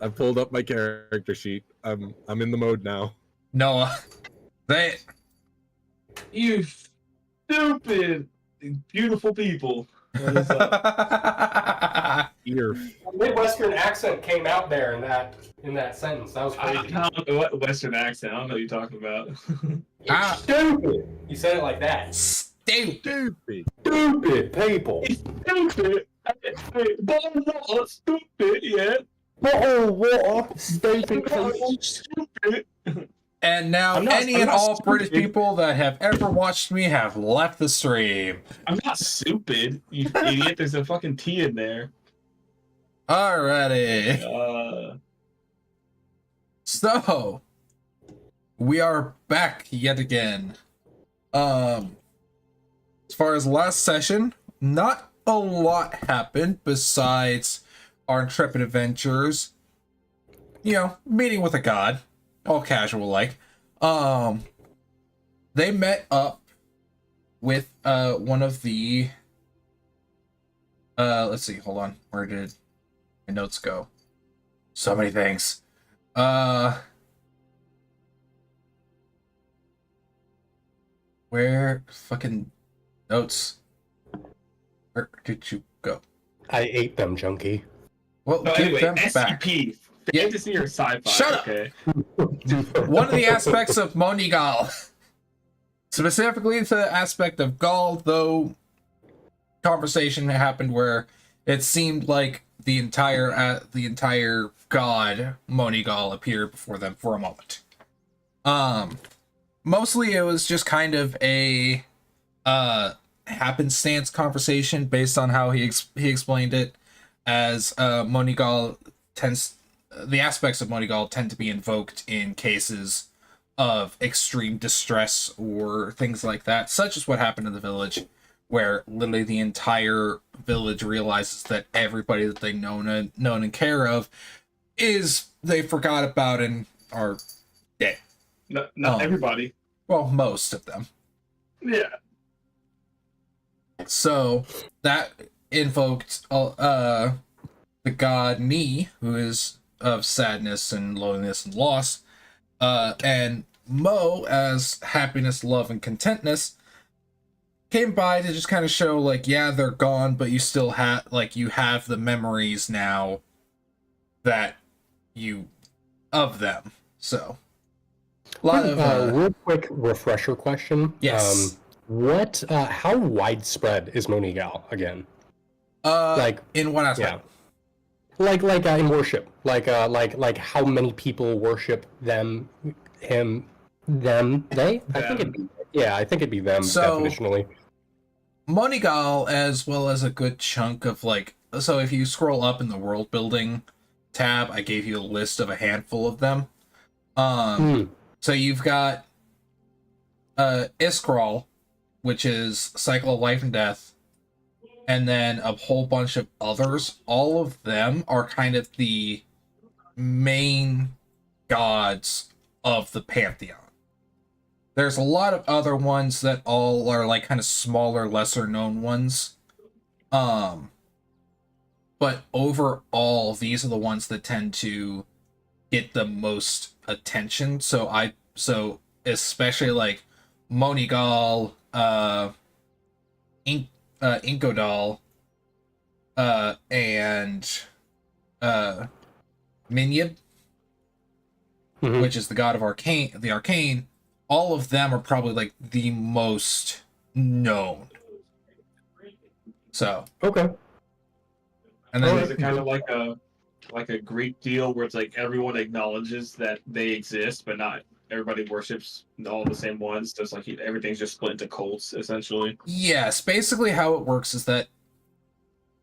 I pulled up my character sheet. I'm in the mode now. No, they. You stupid, beautiful people. What is that? Ear. A Midwestern accent came out there in that sentence. That was I crazy. don't know what Western accent. I don't know what you're talking about. You're stupid. You said it like that. Stupid. Stupid people. Stupid. Bottle of water, stupid, yeah. Bottle of water. Stupid people. Stupid. And now, I'm not all stupid. British people that have ever watched me have left the stream. I'm not stupid, you idiot. There's a fucking T in there. Alrighty. So, we are back yet again. As far as last session, not a lot happened besides our Intrepid Adventures, meeting with a god. All casual like. They met up with one of the let's see, hold on. Where did my notes go? So many things. Where fucking notes? Where did you go? I ate them, junkie. Well, So give anyway, them SCP, back. fantasy or sci-fi? Shut up! Okay. One of the aspects of Monigal, specifically the aspect of Gaul, though, conversation happened where it seemed like the entire god Monigal appeared before them for a moment. Mostly it was just kind of a happenstance conversation based on how he explained it, as Monigal tends. The aspects of Monigal tend to be invoked in cases of extreme distress or things like that, such as what happened in the village, where literally the entire village realizes that everybody that they known and care of they forgot about and are dead. Not everybody. Well, most of them. Yeah. So that invoked the god Ni, who is of sadness and loneliness and loss, and Mo, as happiness, love, and contentness, came by to just kind of show, like, yeah, they're gone, but you still have, like, you have the memories now that of them. So, a lot of real quick refresher question. Yes. How widespread is Monigal again? In what aspect? Yeah. Like in worship, like how many people worship them, him, them, they? I think it'd be them, So, definitionally. Monigal, as well as a good chunk of, like, so if you scroll up in the world building tab, I gave you a list of a handful of them. So you've got Iskral, which is Cycle of Life and Death, and then a whole bunch of others. All of them are kind of the main gods of the pantheon. There's a lot of other ones that all are like kind of smaller, lesser known ones. But overall, these are the ones that tend to get the most attention. So especially like Monigal, Inkodal, and Minyid, which is the god of the arcane. All of them are probably like the most known. So Okay. and then Is it kind of like a Greek deal where it's like everyone acknowledges that they exist, but not everybody worships all the same ones? So it's like everything's just split into cults, essentially. yes, basically how it works is that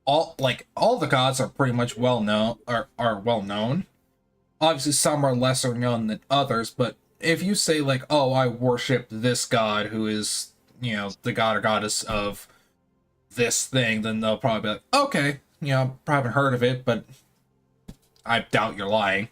all the gods are pretty much well known. Obviously, some are lesser known than others, but if you say like, "Oh, I worship this god who is, the god or goddess of this thing," then they'll probably be like, "Okay, probably haven't heard of it, but I doubt you're lying."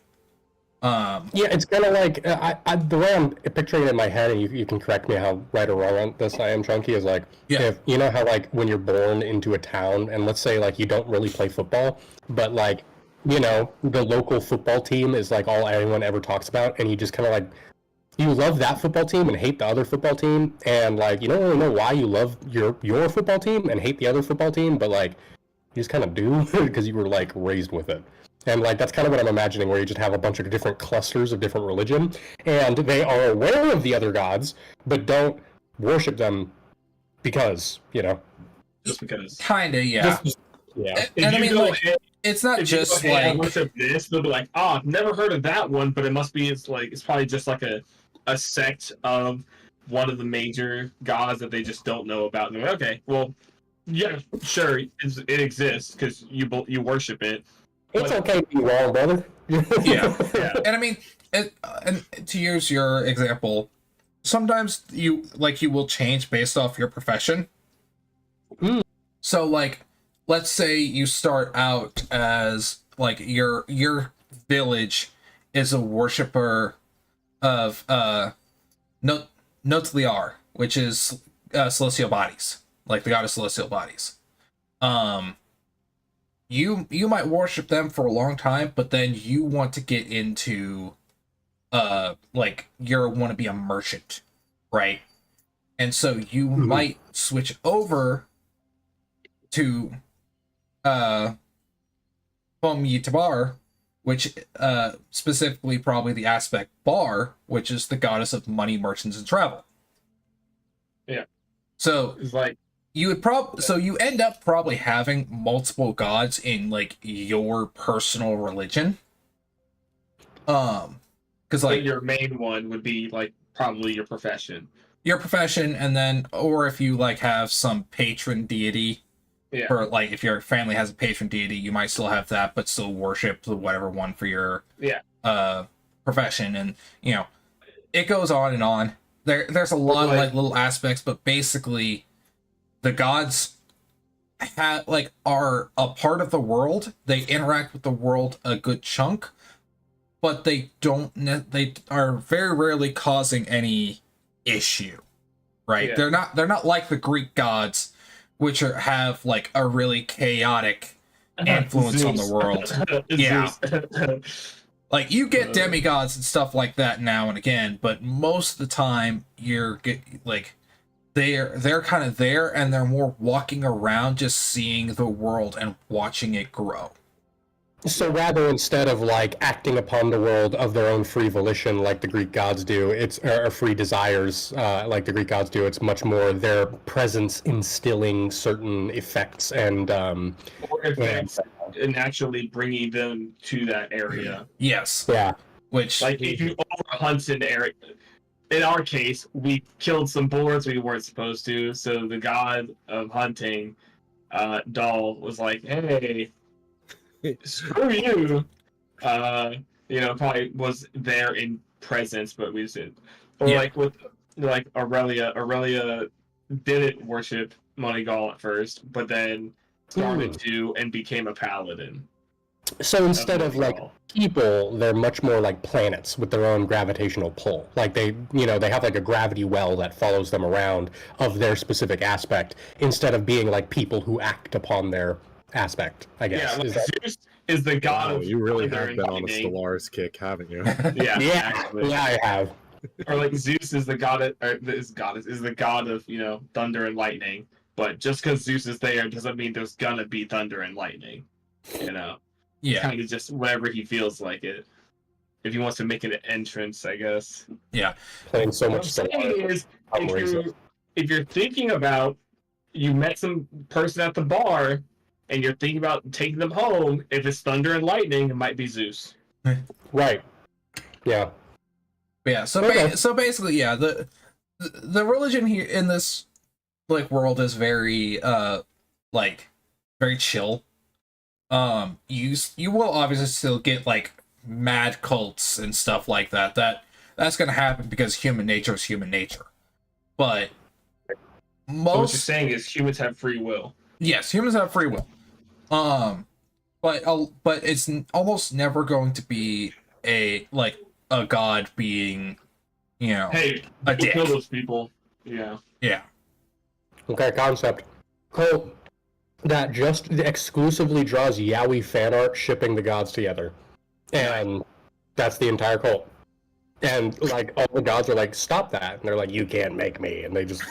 Yeah, it's kind of like the way I'm picturing it in my head, and you can correct me how right or wrong on this I am, Chunky, is like, if you know how like when you're born into a town, and let's say like you don't really play football, but like you know, the local football team is like all anyone ever talks about, and you just kind of like, you love that football team and hate the other football team, and like you don't really know why you love your football team and hate the other football team, but like you just kind of do because you were like raised with it. And like that's kind of what I'm imagining, where you just have a bunch of different clusters of different religion, and they are aware of the other gods, but don't worship them because, you know. Just because. Kinda, yeah. Yeah. And I mean, like, it's not just like like worship this, they'll be like, oh, I've never heard of that one, but it must be it's probably just like a sect of one of the major gods that they just don't know about. And they're like, okay, well, yeah, sure, it exists because you worship it. It's okay to be wrong, brother. yeah. Yeah. And I mean, and to use your example, sometimes you will change based off your profession. Mm. So like, let's say you start out as like your village is a worshiper of Notliar, which is celestial bodies, like the goddess celestial bodies. You might worship them for a long time, but then you want to get into like you want to be a merchant, right? And so you might switch over to Yitabar, which specifically probably the aspect Bar, which is the goddess of money, merchants, and travel. Yeah. So It's like you would you end up probably having multiple gods in like your personal religion. Because like your main one would be like probably your profession. Your profession, and then or if you like have some patron deity. Yeah. Or like if your family has a patron deity, you might still have that, but still worship the whatever one for your profession, and you know, it goes on and on. There's a lot of like little aspects, but basically, the gods are a part of the world. They interact with the world a good chunk, but they are very rarely causing any issue, right? Yeah. They're not like the Greek gods, which have like a really chaotic influence on the world. Yeah. Like you get demigods and stuff like that now and again, but most of the time they're kind of there, and they're more walking around just seeing the world and watching it grow. So rather, instead of like acting upon the world of their own free volition like the Greek gods do, or free desires like the Greek gods do, it's much more their presence instilling certain effects and actually bringing them to that area. Yes. Yeah. Which like if you overhunt an area. In our case, we killed some boars we weren't supposed to, so the god of hunting, Doll, was like, hey, screw you. Probably was there in presence, but we didn't. Or like with like Aurelia didn't worship Moneygall at first, but then started to and became a paladin. So instead of like people, they're much more like planets with their own gravitational pull. Like they have like a gravity well that follows them around of their specific aspect, instead of being like people who act upon their aspect, I guess. Yeah, like Zeus is the god of you really thunder have and been on a lightning. Stellaris kick, haven't you? Yeah, I have. Or like Zeus is the god of, is the god of thunder and lightning. But just because Zeus is there doesn't mean there's gonna be thunder and lightning. Yeah. Kind of just whenever he feels like it. If he wants to make an entrance, I guess. Yeah. Playing so What much I'm saying is, if you're thinking about, you met some person at the bar, and you're thinking about taking them home, if it's thunder and lightning, it might be Zeus. Right. Yeah. Yeah. So so basically, yeah, the religion here in this like world is very very chill. You will obviously still get like mad cults and stuff like that. That's gonna happen because human nature is human nature. But what you're saying is humans have free will. Yes, humans have free will. But it's almost never going to be a god being, hey, a dick. Kill those people. Yeah. Yeah. Okay, concept. Cool. that just exclusively draws yaoi fan art shipping the gods together, and that's the entire cult. And like all the gods are like, stop that, and they're like, you can't make me, and they just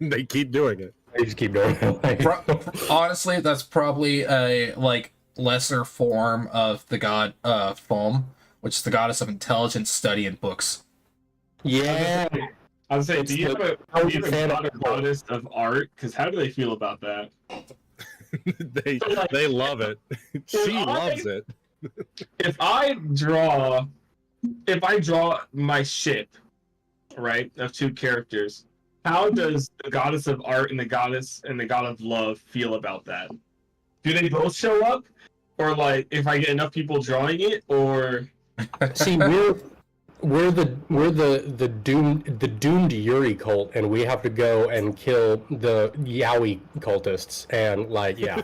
They keep doing it. keep doing it. Like, Honestly, that's probably a like lesser form of the god Foam, which is the goddess of intelligence, study, and books. yeah, I was saying, do you have a fan god or art. goddess of art? Because how do they feel about that? They love it. She loves it. If I draw my ship, right, of two characters, how does the goddess of art and the god of love feel about that? Do they both show up, or like if I get enough people drawing it, or see, we're the doomed Yuri cult, and we have to go and kill the yaoi cultists, and like, yeah,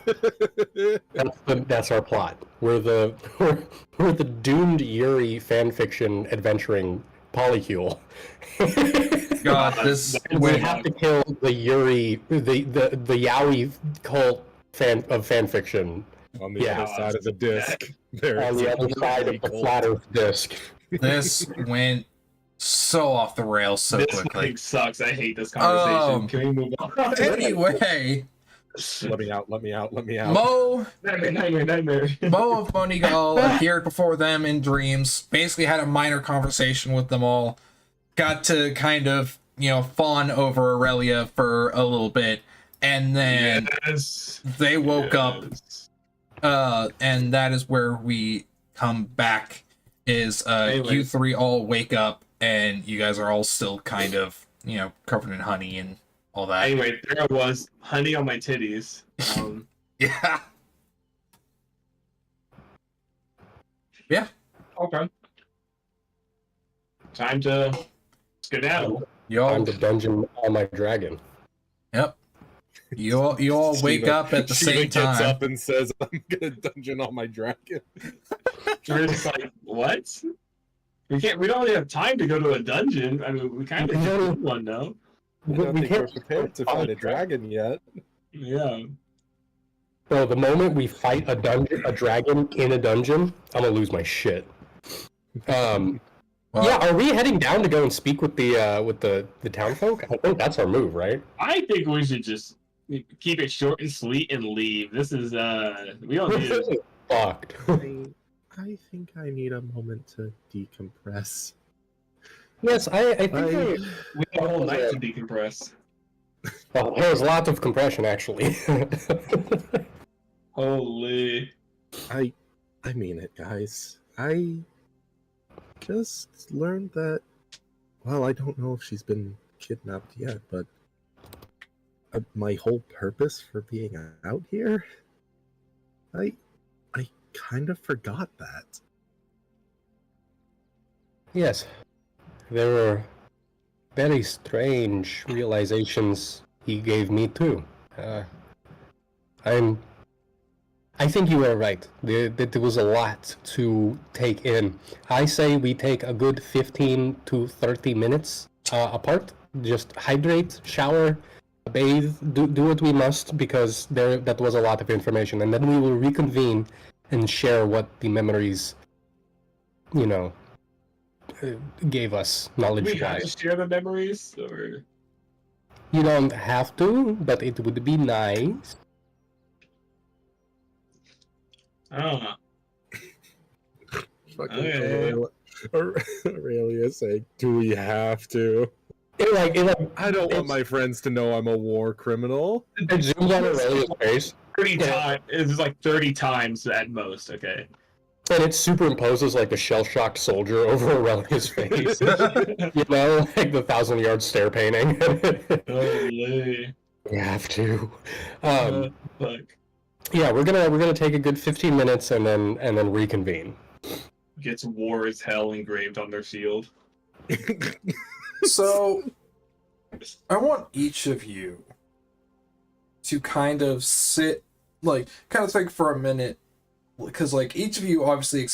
that's our plot. We're the doomed Yuri fanfiction adventuring polycule. God, this We have to kill the Yuri, the yaoi cult fanfiction On the Yeah. other side of the disc. There on is the a other side of the cult. flat Earth disc. this went so off the rails so this quickly. thing sucks. I hate this conversation. Can we move on? Anyway, Let me out, let me out, let me out. Mo Nightmare. Mo of Monigal appeared before them in dreams, basically had a minor conversation with them all, got to kind of, fawn over Aurelia for a little bit, and then Yes. they woke up, Yes. and that is where we come back, is Anyway. you three all wake up, and you guys are all still kind of, covered in honey and all that. Anyway, there I was, honey on my titties. Yeah. Okay. Time to skedaddle. You all, I'm the dungeon on my dragon. yep. You all wake Shiva- up at the Shiva same gets time. up and says, I'm gonna dungeon on my dragon. We're just like, what? We don't really have time to go to a dungeon. I mean, we kind of need one, no? I don't We think we're can't prepared to fight a dragon yet. Yeah. So the moment we fight a dragon in a dungeon, I'm gonna lose my shit. Well, Yeah, are we heading down to go and speak with the town folk? I think that's our move, right? I think we should just keep it short and sweet and leave. This is we don't need This is fucked. I think I need a moment to decompress. Yes, I think we have a whole night to decompress. well, there was lots of compression actually. Holy. I mean it, guys. I just learned that. Well, I don't know if she's been kidnapped yet, but my whole purpose for being out here, I kind of forgot that. Yes, there were very strange realizations he gave me too. I think you were right. There was a lot to take in. I say we take a good 15 to 30 minutes apart. Just hydrate, shower, bathe, do what we must, because that was a lot of information. And then we will reconvene and share what the memories, gave us We have to knowledge-wise. share the memories, or You don't have to, but it would be nice. I don't know. Fucking Okay. Aurelia saying, "Do we have to?" I I don't want my friends to know I'm a war criminal. It zooms on Aurelia's face, 30 times. It's like 30 times at most. Okay. and it superimposes like a shell-shocked soldier over Aurelia's face. Like the 1,000-yard stare painting. Holy. We have to. Fuck. Yeah, we're gonna take a good 15 minutes and then reconvene. Gets war as hell engraved on their shield. so I want each of you to kind of think for a minute, because each of you obviously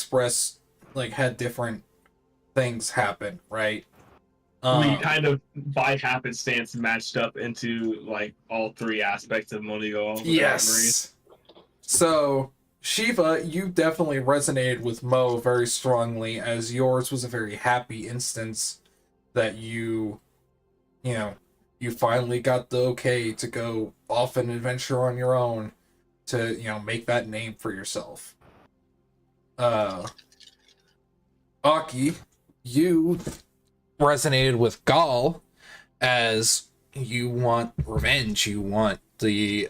had different things happen, right? We kind of by happenstance matched up into like all three aspects of Monigo. Yes. So Shiva, you definitely resonated with Mo very strongly, as yours was a very happy instance that you finally got the okay to go off an adventure on your own to, make that name for yourself. Aki, you resonated with Gal, as you want revenge, you want the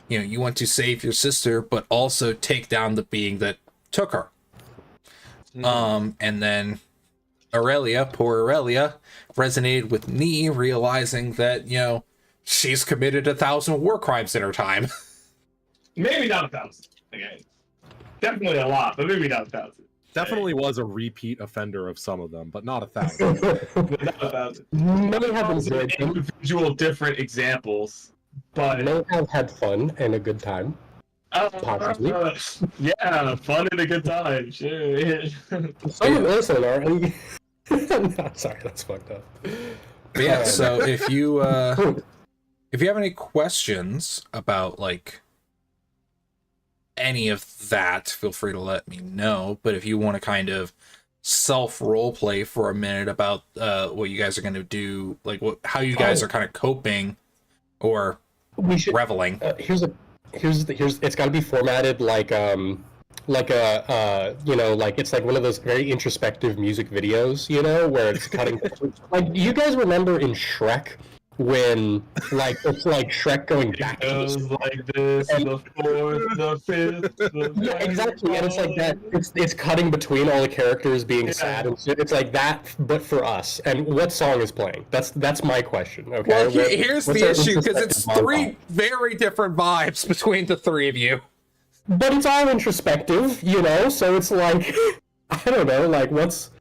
you want to save your sister, but also take down the being that took her. And then Aurelia, poor Aurelia, resonated with Nee, realizing that, she's committed 1,000 war crimes in her time. Maybe not 1,000. Okay. Definitely a lot, but maybe not 1,000. Definitely was a repeat offender of some of them, but not 1,000. Not 1,000. Many have Those are enjoyed them. individual different examples, but Many have had fun and a good time. Possibly. Yeah, fun and a good time. Sure. Some of us are. No, sorry, that's fucked up. But yeah, so if you have any questions about like any of that, feel free to let me know. But if you want to kind of self role play for a minute about what you guys are going to do, like how you guys are kind of coping or We should reveling. Here's it's got to be formatted like a like it's like one of those very introspective music videos, where it's cutting. Like, you guys remember in Shrek when like it's like Shrek going back It to goes like this, the fourth, the fifth, yeah, exactly, and it's like that. It's cutting between all the characters being sad and shit. It's like that, but for us. And what song is playing? That's my question. Okay. Well, here's what's the our issue, because it's introspective three montage? very different vibes between the three of you. But it's all introspective, so it's like I don't know, like what's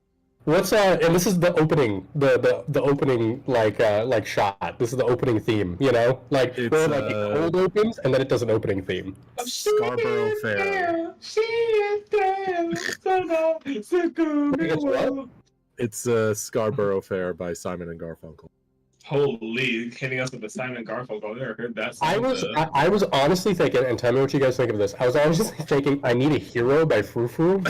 and this is the opening, the opening like shot. This is the opening theme, like It's, where like it cold opens and then it does an opening theme. Scarborough Fair. It's what? It's Scarborough Fair by Simon and Garfunkel. Holy, hitting us with the Simon Garfunkel. I've never heard that song. I was honestly thinking, and tell me what you guys think of this. I was honestly thinking, I Need a Hero by Frou Frou. No,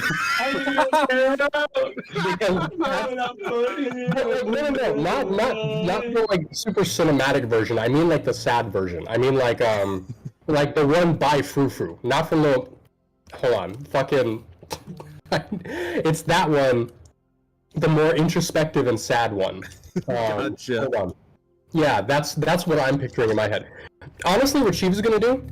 not the like super cinematic version. I mean like the sad version. I mean like the one by Frou Frou, not from the. Hold on, fucking. It's that one, the more introspective and sad one. Gotcha. Hold on. Yeah, that's what I'm picturing in my head. Honestly, what she was gonna do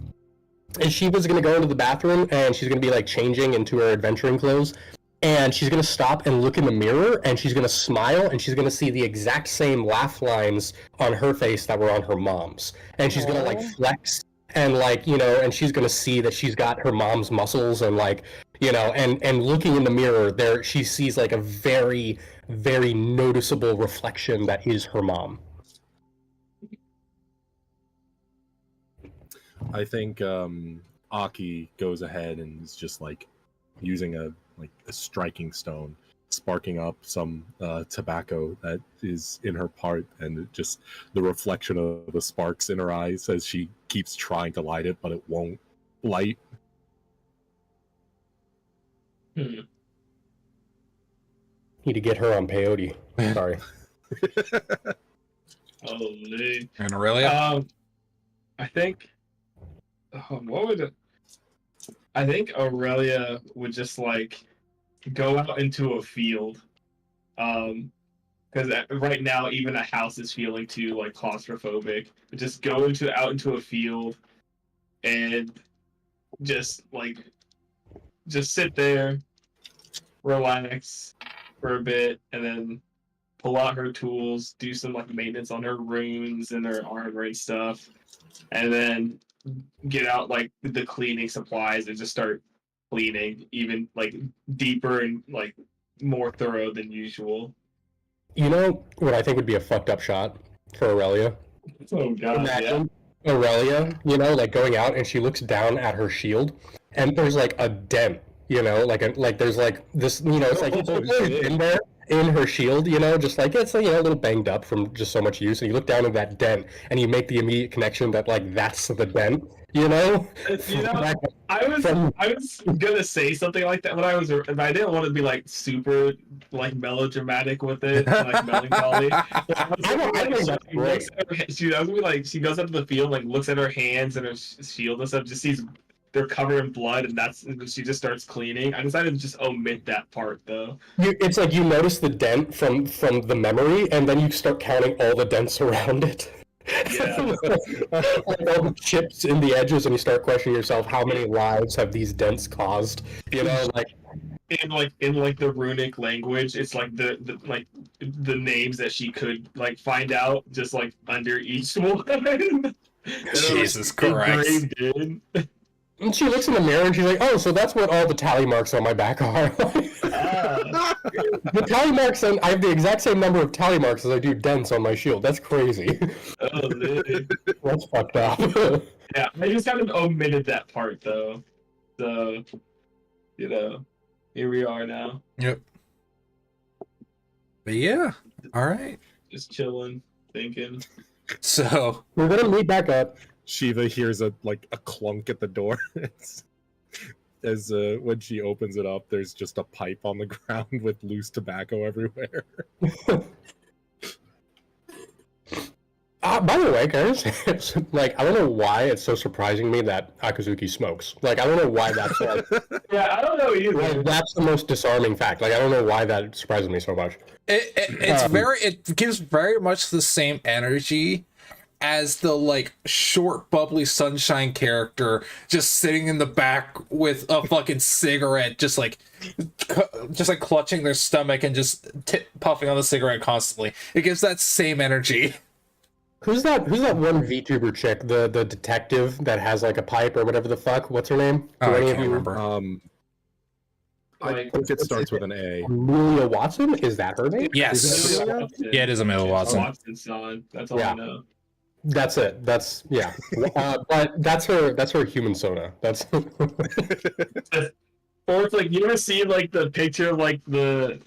is she was gonna go into the bathroom and she's gonna be like changing into her adventuring clothes, and she's gonna stop and look in the mirror and she's gonna smile and she's gonna see the exact same laugh lines on her face that were on her mom's, and she's gonna like flex and like and she's gonna see that she's got her mom's muscles and like and looking in the mirror there she sees like a very, very noticeable reflection that is her mom. I think Aki goes ahead and is just like using a striking stone, sparking up some tobacco that is in her part, and just the reflection of the sparks in her eyes as she keeps trying to light it, but it won't light. Need to get her on peyote. Sorry. Holy. And Aurelia? I think. What would it? I think Aurelia would just like go out into a field, because right now even a house is feeling too like claustrophobic. But just go out into a field, and just sit there, relax for a bit, and then pull out her tools, do some like maintenance on her runes and her armor and stuff, and then get out like the cleaning supplies and just start cleaning even like deeper and like more thorough than usual. You know what I think would be a fucked up shot for Aurelia? Oh god, Imagine Aurelia, like going out and she looks down at her shield and there's like a dent, like there's like this, it's like it's always been there. in her shield, you know, just like it's, you know, a little banged up from just so much use. And you look down at that dent, and you make the immediate connection that like that's the dent, you know. You know, I was gonna say something like that when I was, but I didn't want to be like super like melodramatic with it, like melancholy. She goes up to the field, like looks at her hands and her shield and stuff, just sees they're covered in blood, and that's she just starts cleaning. I decided to just omit that part though. It's like you notice the dent from the memory, and then you start counting all the dents around it. Yeah. Like all the chips in the edges, and you start questioning yourself: how many lives have these dents caused? You know, like in the runic language, it's like the names that she could like find out just like under each one. Jesus Christ. And she looks in the mirror and she's like, "Oh, so that's what all the tally marks on my back are." The tally marks, and I have the exact same number of tally marks as I do dents on my shield. That's crazy. Oh, really? That's fucked up. Yeah, I just kind of omitted that part though. So, you know, here we are now. Yep. But yeah, all right. Just chilling, thinking. So we're gonna meet back up. Shiva hears a clunk at the door. As when she opens it up, there's just a pipe on the ground with loose tobacco everywhere. By the way, guys, like I don't know why it's so surprising me that Akazuki smokes. Like I don't know why that's like. Yeah, I don't know either. Like, that's the most disarming fact. Like I don't know why that surprises me so much. It gives very much the same energy as the like short bubbly sunshine character just sitting in the back with a fucking cigarette, just like clutching their stomach and just puffing on the cigarette constantly. It gives that same energy. Who's that one VTuber chick, the detective that has like a pipe or whatever the fuck? What's her name? I can't remember. I think it starts with an A. Amelia Watson? Is that her name? Yes. Yeah, it is Amelia Watson. Watson's son. That's all I know. That's it. That's yeah. But that's her human soda. That's or it's like you ever see like the picture of like the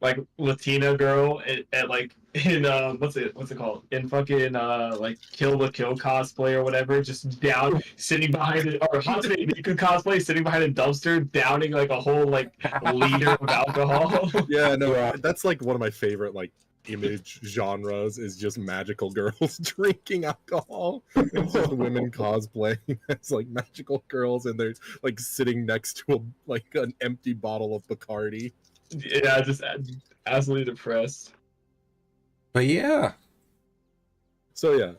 like Latina girl at like in what's it called in fucking like Kill the Kill cosplay or whatever, just down sitting behind it, or Hatsune Miku cosplay sitting behind a dumpster downing like a whole like liter of alcohol. Yeah, no, that's like one of my favorite like image genres is just magical girls drinking alcohol. It's just women cosplaying as like magical girls, and they're like sitting next to an empty bottle of Bacardi. Yeah, just absolutely depressed. But yeah. So yeah,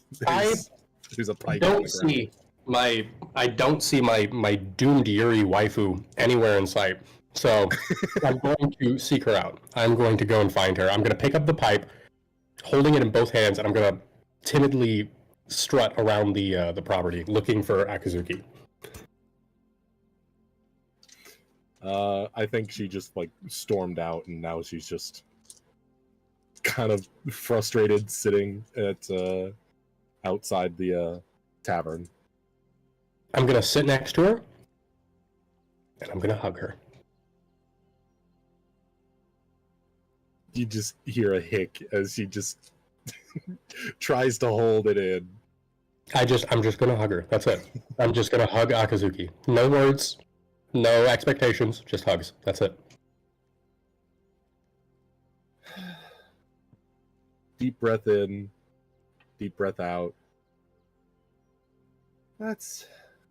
there's a pipe. I don't see my doomed Yuri waifu anywhere in sight. So I'm going to seek her out. I'm going to go and find her. I'm going to pick up the pipe, holding it in both hands, and I'm going to timidly strut around the property looking for Akazuki. I think she just like stormed out, and now she's just kind of frustrated, sitting at outside the tavern. I'm gonna sit next to her, and I'm gonna hug her. You just hear a hic as she just tries to hold it in. I'm just gonna hug her. That's it. I'm just gonna hug Akazuki. No words. No expectations, just hugs. That's it. Deep breath in, deep breath out. Let's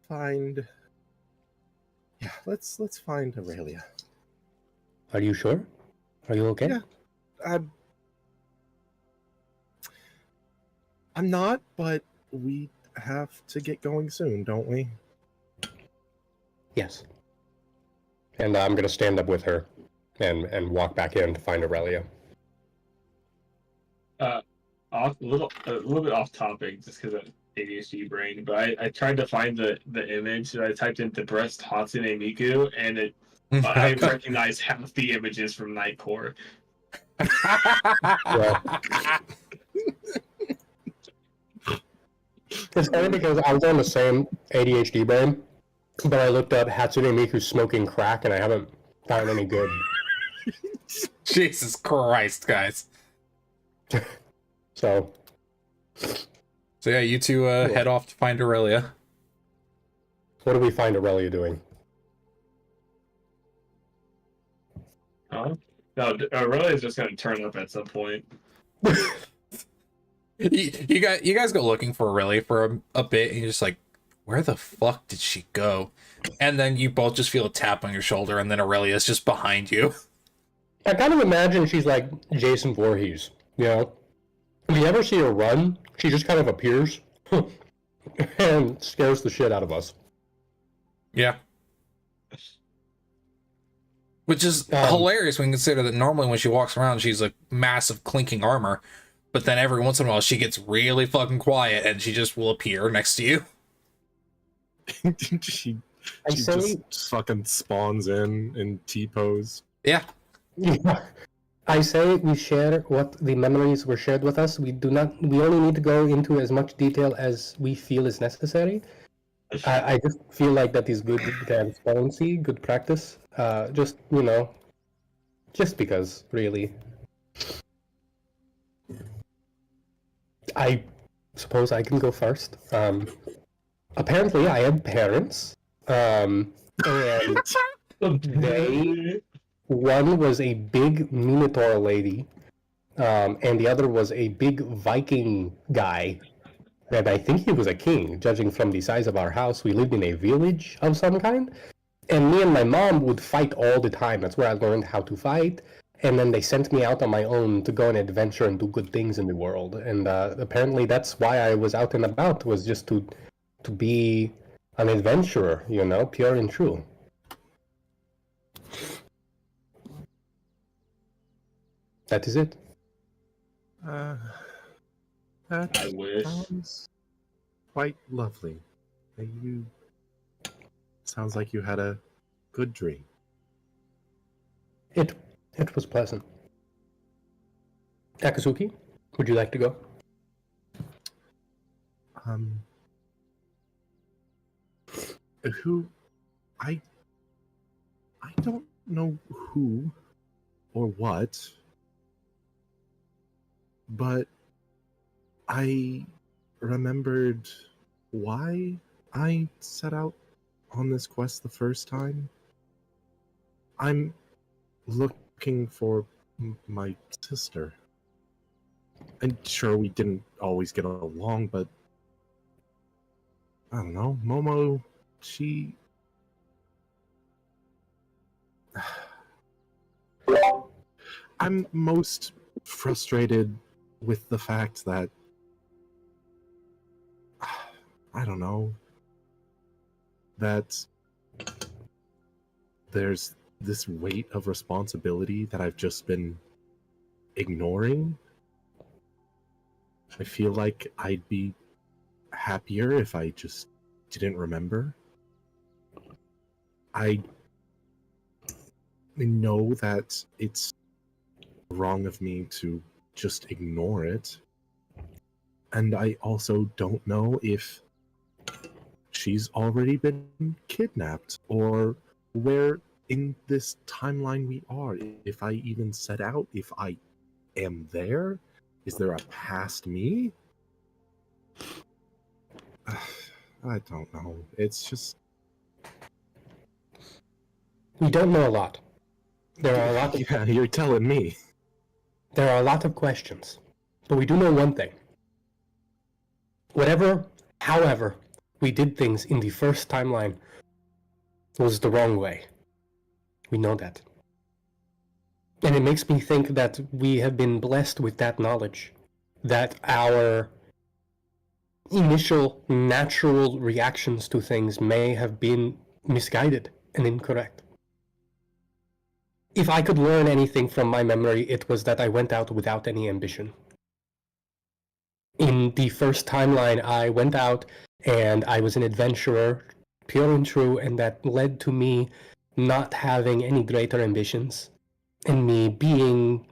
find Aurelia. Are you sure? Are you okay? Yeah. I'm not, but we have to get going soon, don't we? Yes. And I'm going to stand up with her and walk back in to find Aurelia. A little bit off topic, just because of ADHD brain, but I tried to find the image. I typed into breast Hatsune Miku, and I recognized half the images from Night Court. Yeah. It's funny because I was on the same ADHD brain, but I looked up Hatsune Miku smoking crack, and I haven't aren't any good. Jesus Christ, guys. So yeah, you two head off to find Aurelia. what do we find Aurelia doing? Huh? No, Aurelia's just gonna turn up at some point. You guys go looking for Aurelia for a bit, and you're just like, where the fuck did she go? And then you both just feel a tap on your shoulder, and then Aurelia's just behind you. I kind of imagine she's like Jason Voorhees, you know? If you ever see her run, she just kind of appears and scares the shit out of us. Yeah. Which is hilarious when you consider that normally when she walks around, she's like massive clinking armor. But then every once in a while, she gets really fucking quiet and she just will appear next to you. she just fucking spawns in T-pose. Yeah. Yeah. I say we share what the memories were shared with us. We only need to go into as much detail as we feel is necessary. I just feel like that is good transparency, good practice. Just because, really. I suppose I can go first. Apparently, I have parents. And one was a big Minotaur lady, and the other was a big Viking guy. And I think he was a king, judging from the size of our house. We lived in a village of some kind. And me and my mom would fight all the time. That's where I learned how to fight. And then they sent me out on my own to go on an adventure and do good things in the world. And apparently that's why I was out and about, was just to be an adventurer, pure and true. That is it. That I wish. sounds quite lovely. Sounds like you had a good dream. It was pleasant. Akazuki, would you like to go? I don't know who or what, but I remembered why I set out on this quest the first time. I'm looking for my sister. And sure, we didn't always get along, but I don't know, Momo, she... I'm most frustrated with the fact that I don't know, that there's this weight of responsibility that I've just been ignoring. I feel like I'd be happier if I just didn't remember. I know that it's wrong of me to just ignore it. And I also don't know if she's already been kidnapped or where in this timeline we are. If I even set out, if I am there, is there a past me? I don't know. It's just... We don't know a lot. There are a lot of... Yeah, you're telling me. There are a lot of questions. But we do know one thing. However, we did things in the first timeline was the wrong way. We know that. And it makes me think that we have been blessed with that knowledge. That our initial natural reactions to things may have been misguided and incorrect. If I could learn anything from my memory, it was that I went out without any ambition. In the first timeline, I went out and I was an adventurer, pure and true, and that led to me not having any greater ambitions, and me being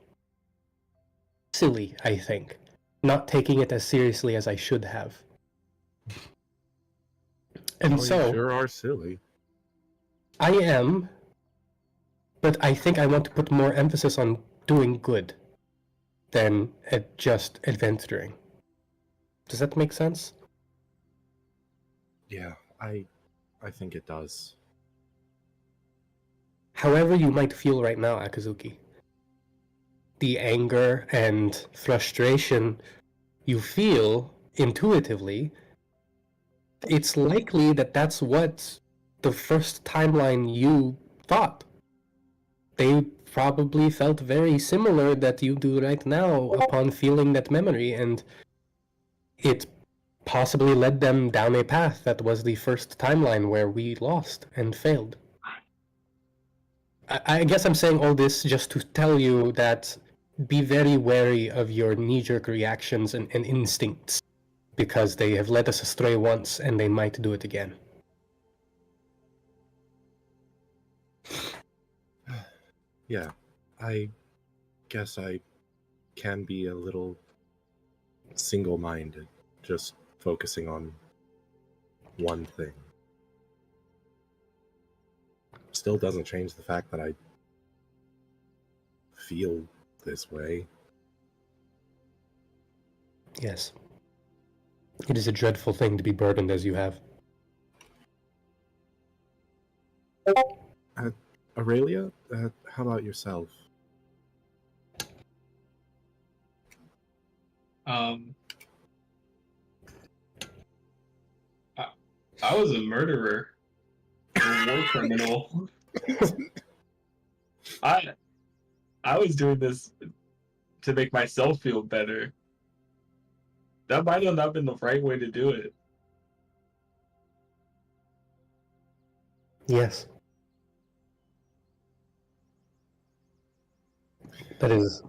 silly, I think, not taking it as seriously as I should have. And You so, sure are silly. I am But I think I want to put more emphasis on doing good than at just adventuring. Does that make sense? Yeah, I think it does. However you might feel right now, Akazuki, the anger and frustration you feel intuitively, it's likely that that's what the first timeline you thought. They probably felt very similar that you do right now upon feeling that memory, and it possibly led them down a path that was the first timeline where we lost and failed. I guess I'm saying all this just to tell you that be very wary of your knee-jerk reactions and instincts, because they have led us astray once and they might do it again. Yeah, I guess I can be a little single-minded, just focusing on one thing. Still doesn't change the fact that I feel this way. Yes. It is a dreadful thing to be burdened as you have. Aurelia, how about yourself? I was a murderer, a war criminal. I was doing this to make myself feel better. That might have not been the right way to do it. Yes. That is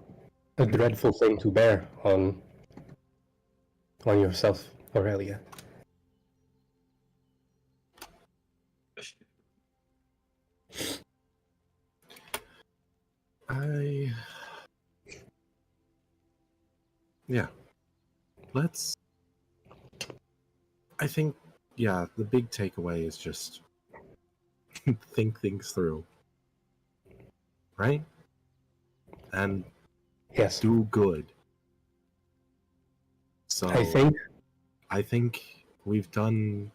a dreadful thing to bear on yourself, Aurelia. Yeah. I think, yeah, the big takeaway is just think things through. Right? And Yes. do good. So I think we've done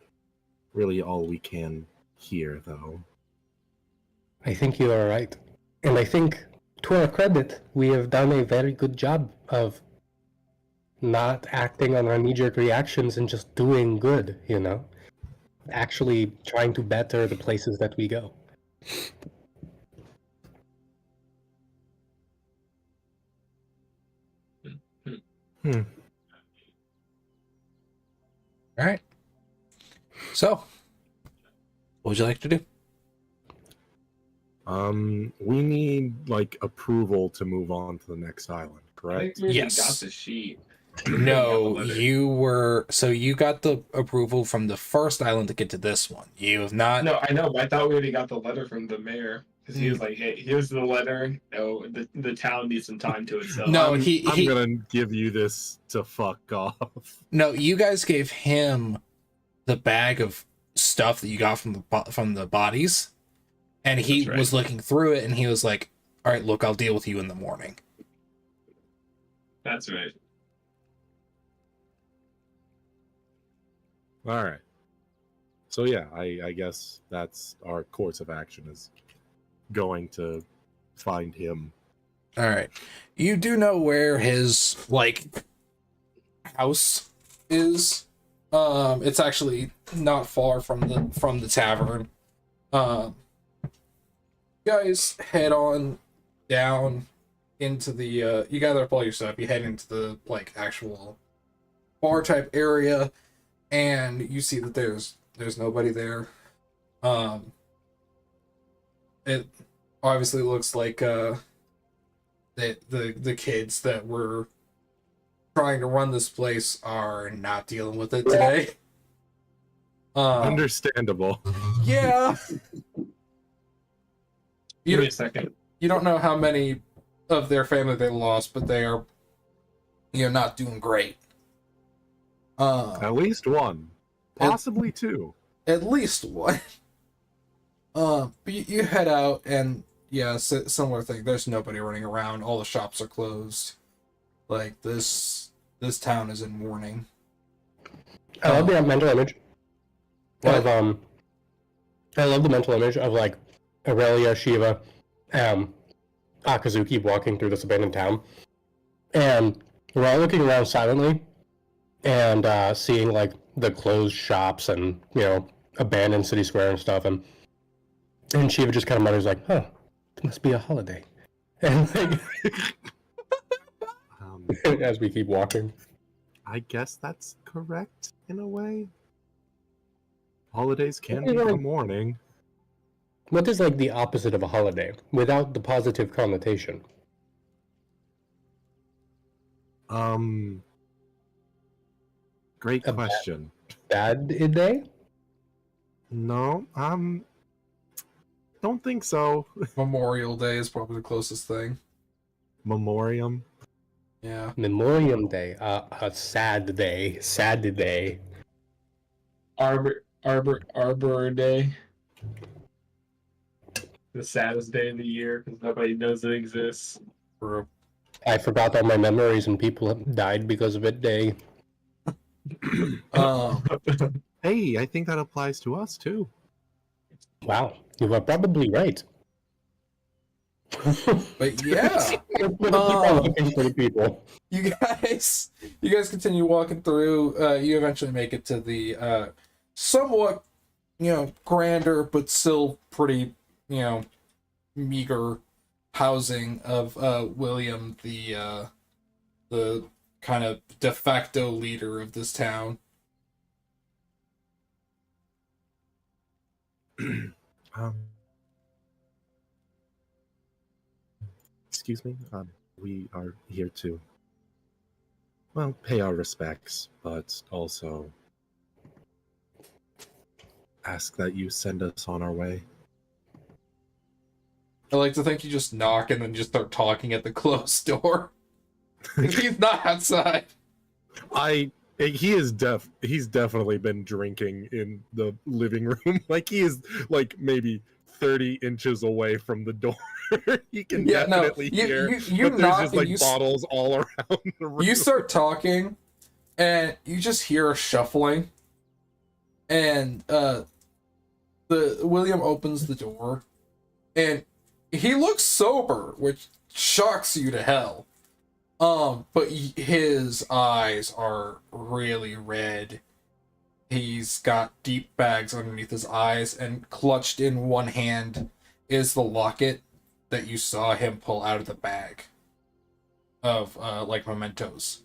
really all we can here, though. I think you are right. And I think, to our credit, we have done a very good job of not acting on our knee-jerk reactions and just doing good, you know? Actually trying to better the places that we go. All right. So, what would you like to do? We need, like, approval to move on to the next island, I correct? think we Yes. got the sheet. No, letter. you got the approval from the first island to get to this one. You have not. No, I know, but I thought we already got the letter from the mayor. Because he was like, hey, here's the letter. No, the town needs some time to itself. No, I'm gonna give you this to fuck off. No, you guys gave him the bag of stuff that you got from the bodies, and he That's right. was looking through it, and he was like, "All right, look, I'll deal with you in the morning." That's right. All right. So yeah, I guess that's our course of action is going to find him. All right, you do know where his house is. It's actually not far from the tavern. You guys head on down into the you gather up all your stuff, you head into the actual bar type area, and you see that there's nobody there. It obviously looks like the kids that were trying to run this place are not dealing with it today. Understandable. Yeah. Give me a second. You don't know how many of their family they lost, but they are, not doing great. At least one, possibly two. At least one. But you head out and yeah, similar thing. There's nobody running around. All the shops are closed. Like this town is in mourning. I love the mental image What? of I love the mental image of like Aurelia, Shiva, Akazuki walking through this abandoned town, and we're all looking around silently and seeing like the closed shops and abandoned city square and stuff, and Shiva just kind of mutters like, "Oh, it must be a holiday," and like as we keep walking. I guess that's correct in a way. Holidays can be Yeah. the morning. What is like the opposite of a holiday without the positive connotation? Great A question. Bad day? No, don't think so. Memorial Day is probably the closest thing. Memoriam. Yeah. Memoriam Day, a sad day, sad day. Arbor Day. The saddest day of the year because nobody knows it exists. I forgot all my memories and people have died because of it day. Hey, I think that applies to us too. Wow, you are probably right. But yeah. Keep on looking for the people. You guys continue walking through. You eventually make it to the somewhat, grander but still pretty, meager housing of William, the kind of de facto leader of this town. Excuse me. We are here to, well, pay our respects, but also ask that you send us on our way. I like to think you just knock and then just start talking at the closed door. He's not outside. He's definitely been drinking in the living room. Like he is like maybe 30 inches away from the door. He can definitely hear. You but there's knock just and like bottles all around the room. You start talking, and you just hear a shuffling, and the William opens the door, and he looks sober, which shocks you to hell. But his eyes are really red. He's got deep bags underneath his eyes, and clutched in one hand is the locket that you saw him pull out of the bag of like mementos.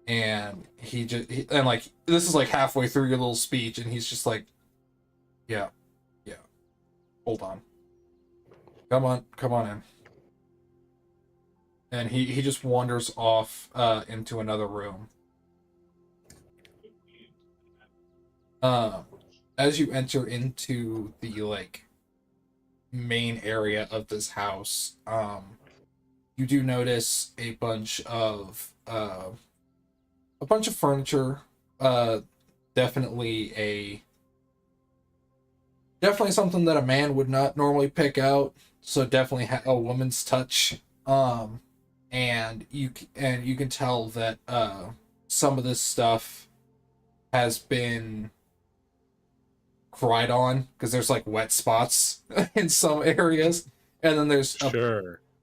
And and like this is like halfway through your little speech, and he's just like, yeah, hold on, come on in. And he just wanders off into another room. As you enter into the like main area of this house, you do notice a bunch of furniture. Definitely something that a man would not normally pick out. So definitely a woman's touch. And you can tell that some of this stuff has been cried on because there's like wet spots in some areas, and then there's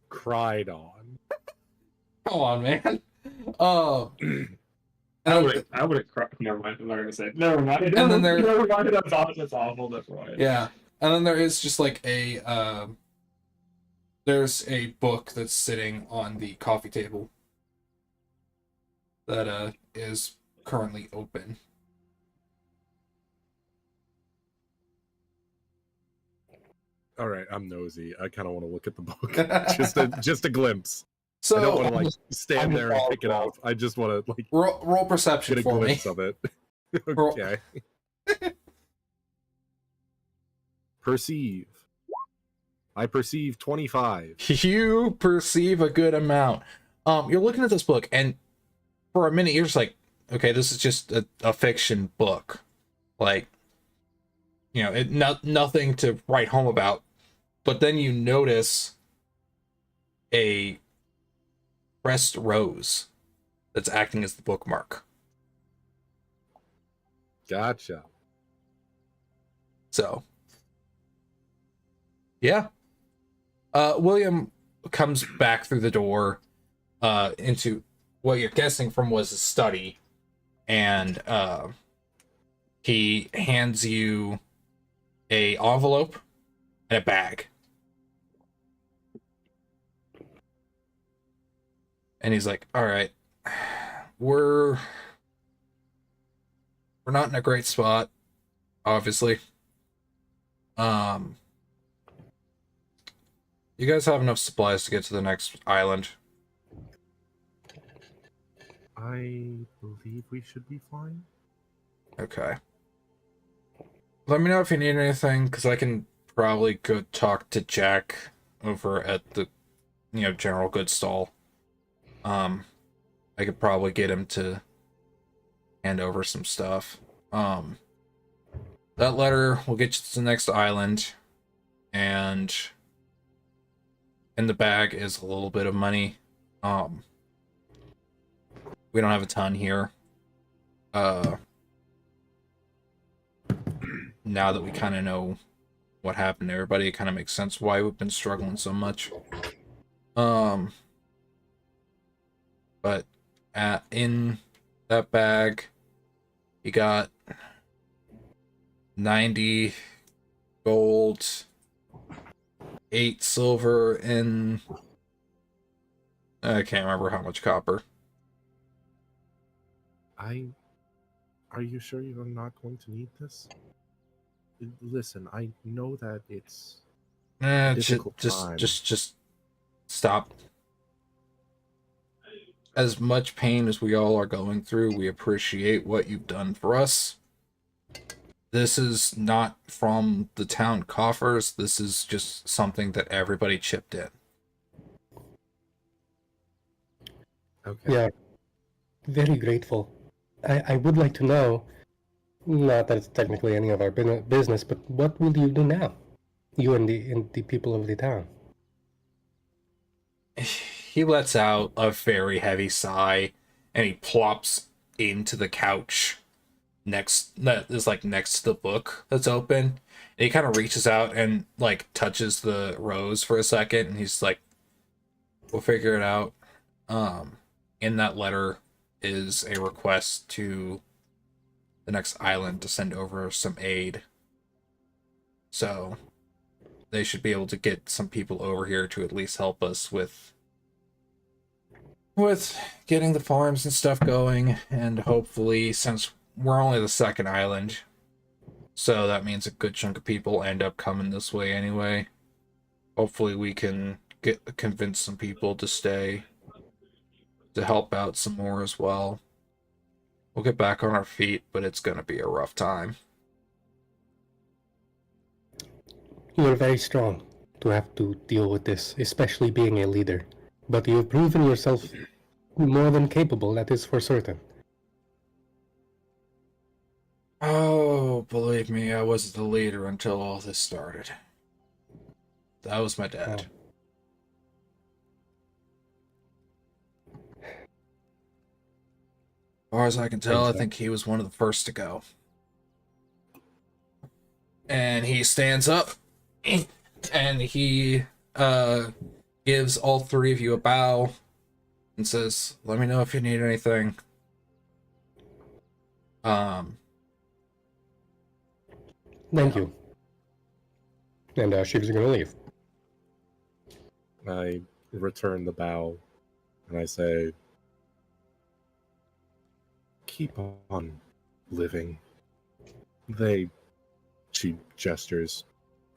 cried on. Come on, man. I would have cried. Never mind. I'm not gonna say. Never mind. And then never mind. That's awful. That's right. Yeah, and then there is just like there's a book that's sitting on the coffee table that is currently open. All right, I'm nosy. I kind of want to look at the book. just a glimpse. So I don't want to like stand there and pick it up. I just want to like roll perception get a for glimpse me. of it. Okay. Perceive. I perceive 25. You perceive a good amount. You're looking at this book, and for a minute you're just like, okay, this is just a fiction book. Like, nothing to write home about. But then you notice a pressed rose that's acting as the bookmark. Gotcha. So, yeah. William comes back through the door into what you're guessing from was his study, and he hands you a envelope and a bag. And he's like, all right, we're not in a great spot, obviously. You guys have enough supplies to get to the next island? I believe we should be fine. Okay. Let me know if you need anything, because I can probably go talk to Jack over at the, general goods stall. I could probably get him to hand over some stuff. That letter will get you to the next island, and in the bag is a little bit of money. We don't have a ton here. Now that we kind of know what happened to everybody, it kind of makes sense why we've been struggling so much. But in that bag, you got 90 gold, 8 silver, and I can't remember how much copper. Are you sure you're not going to need this? Listen, I know that it's a difficult time. Just stop. As much pain as we all are going through, we appreciate what you've done for us. This is not from the town coffers. This is just something that everybody chipped in. Okay. Yeah, very grateful. I would like to know, not that it's technically any of our business, but what will you do now? You and the people of the town. He lets out a very heavy sigh, and he plops into the couch next to the book that's open. And he kind of reaches out and touches the rose for a second, and he's like, we'll figure it out. In that letter is a request to the next island to send over some aid. So they should be able to get some people over here to at least help us with getting the farms and stuff going, and hopefully, since we're only the second island, so that means a good chunk of people end up coming this way anyway. Hopefully we can convince some people to stay to help out some more as well. We'll get back on our feet, but it's gonna be a rough time. You are very strong to have to deal with this, especially being a leader. But you have proven yourself more than capable, that is for certain. Oh, believe me, I wasn't the leader until all this started. That was my dad. As far as I can tell, I think he was one of the first to go. And he stands up, and he gives all three of you a bow, and says, let me know if you need anything. Thank you. And she's gonna leave. I return the bow, and I say, keep on living. She gestures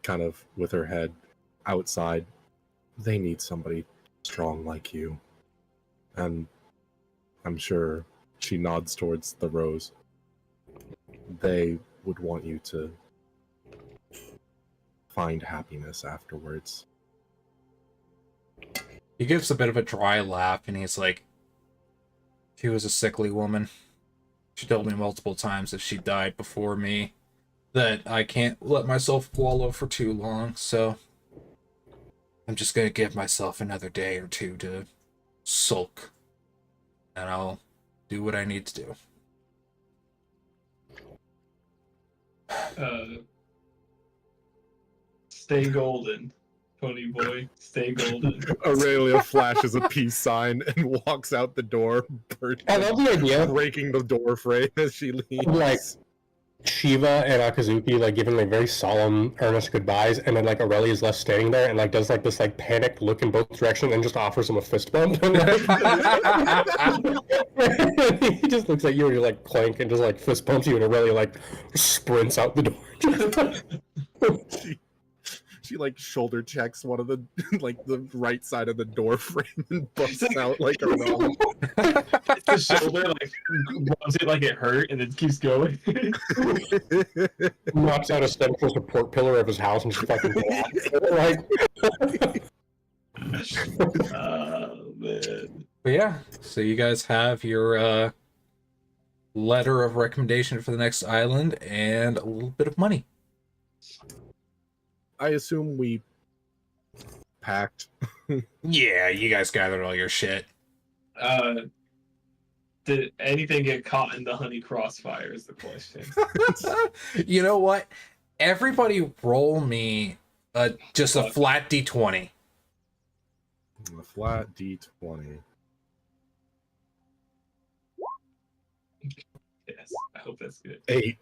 kind of with her head outside. They need somebody strong like you. And I'm sure she nods towards the rose. They would want you to find happiness afterwards. He gives a bit of a dry laugh, and he's like, she was a sickly woman. She told me multiple times if she died before me, that I can't let myself wallow for too long, so I'm just gonna give myself another day or two to sulk, and I'll do what I need to do. Stay golden, pony boy. Stay golden. Aurelia flashes a peace sign and walks out the door, I love the idea. breaking the door frame as she leaves. Like Shiva and Akazuki like giving like very solemn, earnest goodbyes, and then like Aurelia is left standing there and like does like this like panicked look in both directions and just offers him a fist bump. And, like, he just looks at you and you like clank and just like fist bumps you, and Aurelia like sprints out the door. She like shoulder checks one of the like the right side of the door frame and busts out like a roll. The shoulder like rubs it like it hurt, and then keeps going. Knocks out a central support pillar of his house and just fucking like. Oh man. But yeah, so you guys have your letter of recommendation for the next island and a little bit of money. I assume we packed. Yeah, you guys gathered all your shit. Did anything get caught in the honey crossfire is the question. You know what? Everybody roll me just a flat d20. A flat D20. Yes, I hope that's good. 8.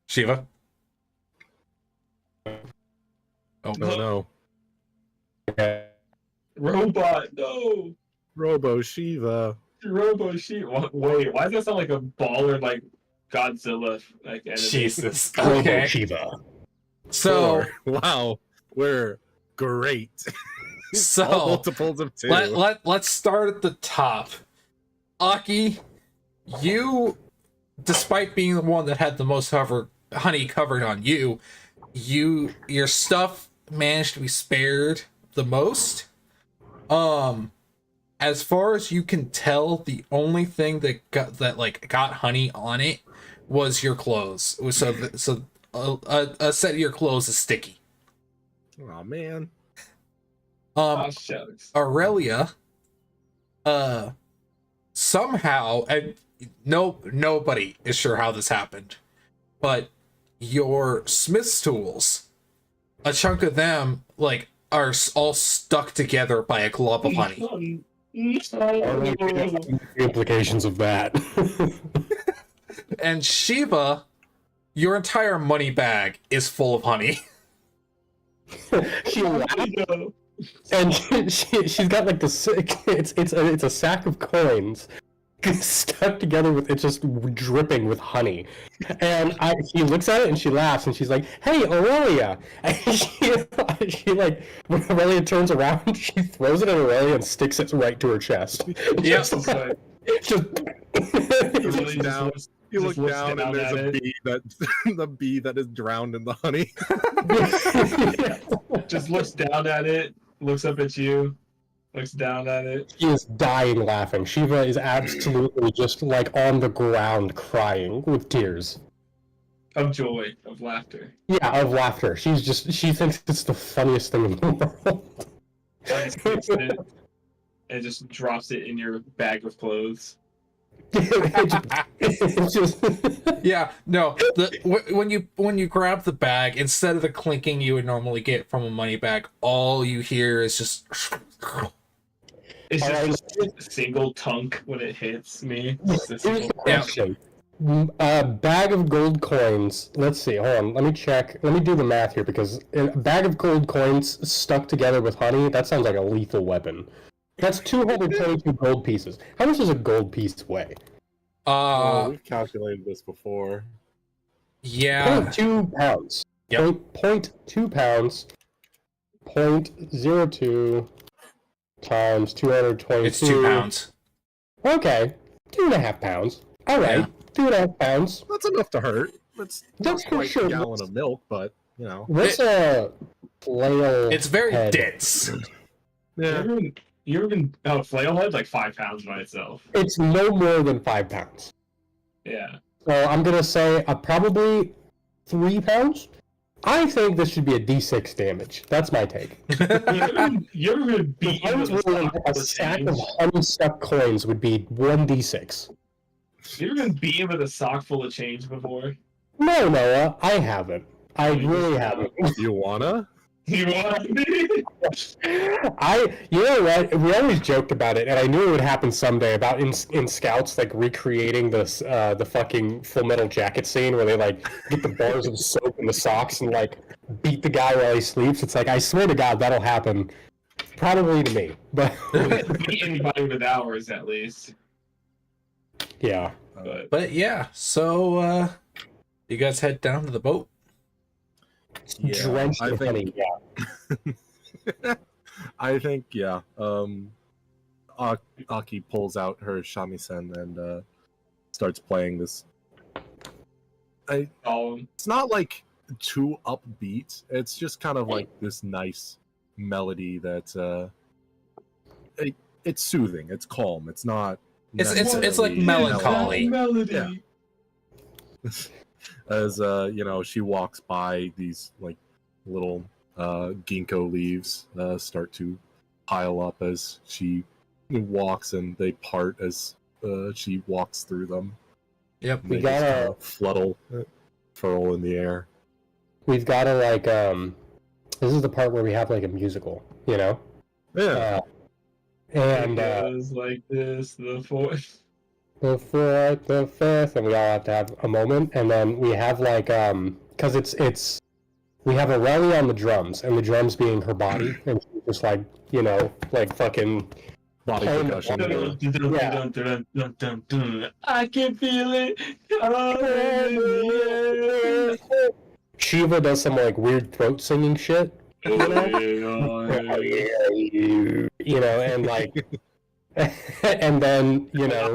Shiva? Oh no. Robot, no! Robo Shiva. Robo Sheep. Wait, why does that sound like a baller like Godzilla like enemy? Jesus. Robo Okay. Shiva. So, 4. Wow, we're great. All so multiples of 2. let's start at the top. Aki, you, despite being the one that had the most honey covered on you, your stuff managed to be spared the most. As far as you can tell, the only thing that got honey on it was your clothes. So a set of your clothes is sticky. Oh man. Oh, shucks. Aurelia, somehow, and nobody is sure how this happened, but your smith's tools, a chunk of them like are all stuck together by a glove of honey. The implications of that. And Shiva, your entire money bag is full of honey. She laughs, and she's got like it's a sack of coins stuck together with it's just dripping with honey, and she looks at it and she laughs and she's like, "Hey, Aurelia!" And she like when Aurelia turns around, she throws it at Aurelia and sticks it right to her chest. Yep. Just You look down and there's a bee the bee that is drowned in the honey. Just looks down at it, looks up at you, looks down at it. She is dying laughing. Shiva is absolutely just like on the ground crying with tears. Of joy, of laughter. Yeah, of laughter. She thinks it's the funniest thing in the world. And just drops it in your bag of clothes. It's just Yeah, no. When you grab the bag, instead of the clinking you would normally get from a money bag, all you hear is just. It's just a single tunk when it hits me. Just a Here's single the question. A bag of gold coins. Let's see. Hold on. Let me check. Let me do the math here because a bag of gold coins stuck together with honey, that sounds like a lethal weapon. That's 222 gold pieces. How much does a gold piece weigh? We've calculated this before. Yeah. 0.2 pounds. Yep. 0.2 pounds. 0.02 times 222. It's 2 pounds. Okay. 2.5 pounds. All right. Yeah. 2.5 pounds. That's enough to hurt. That's That's not for quite sure. a gallon of milk, but you know. What's a flail? It's very head? dense. Yeah. You ever been flailhead like 5 pounds by itself? It's no more than 5 pounds. Yeah. So I'm gonna say probably 3 pounds. I think this should be a D6 damage. That's my take. You ever been beaten with a sock A full of stack of change? honeysuck coins would be 1d6. You ever been beaten with a sock full of change before? No, Noah, I haven't. I You really just- haven't. You wanna? You want me? You know what? We always joked about it, and I knew it would happen someday. About in Scouts, like recreating this the fucking Full Metal Jacket scene where they like get the bars of soap in the socks and like beat the guy while he sleeps. It's like I swear to God that'll happen, probably to me. But Beat anybody with hours at least. yeah, But yeah, so you guys head down to the boat. Yeah, drenched I in honey. think. Yeah, I think, yeah. Aki pulls out her shamisen and starts playing this. It's not like too upbeat. It's just kind of like this nice melody that it's soothing. It's calm. It's not. It's like necessarily melancholy. Melody. Yeah. As she walks by, these like little ginkgo leaves start to pile up as she walks, and they part as she walks through them. Yep. And We they just gotta- kinda furl in the air. we've got to like This is the part where we have like a musical, you know. Yeah. And It goes like this, the fourth. the fourth, the fifth, and we all have to have a moment, and then we have like because it's we have Aurelia on the drums, and the drums being her body, and she's just like like fucking Body playing the percussion. I can feel it. Shiva does some like weird throat singing shit, and like and then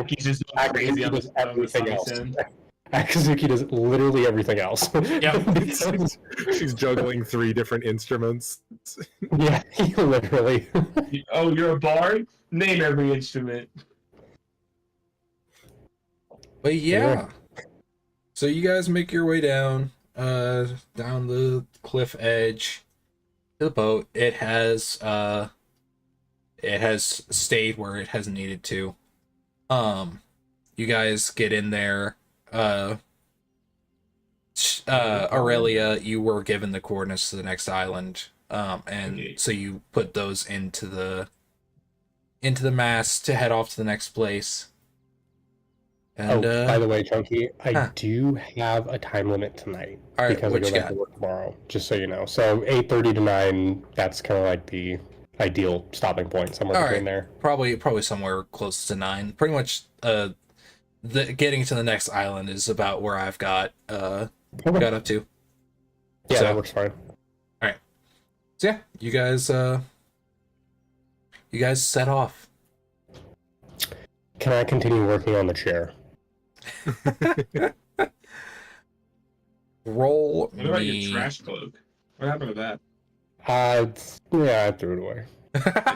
He's just going crazy on does the everything else. Sun. Akazuki does literally everything else. Yep. She's juggling 3 different instruments. Yeah, literally. Oh, you're a bard? Name every instrument. But yeah. So you guys make your way down the cliff edge to the boat. It has stayed where it has needed to. You guys get in there. Aurelia, you were given the coordinates to the next island. And so you put those into the mast to head off to the next place. And By the way, Chunky, I Huh. do have a time limit tonight all right, because I what go you back got? to work tomorrow. Just so you know, so 8:30 to 9. That's kind of like the ideal stopping point, somewhere All between right. there. Probably somewhere close to 9. Pretty much the getting to the next island is about where I've got Okay. got up to. Yeah, so- that works fine. So yeah, you guys set off. Can I continue working on the chair? Roll What about me. your trash cloak? What happened to that? Yeah, I threw it away.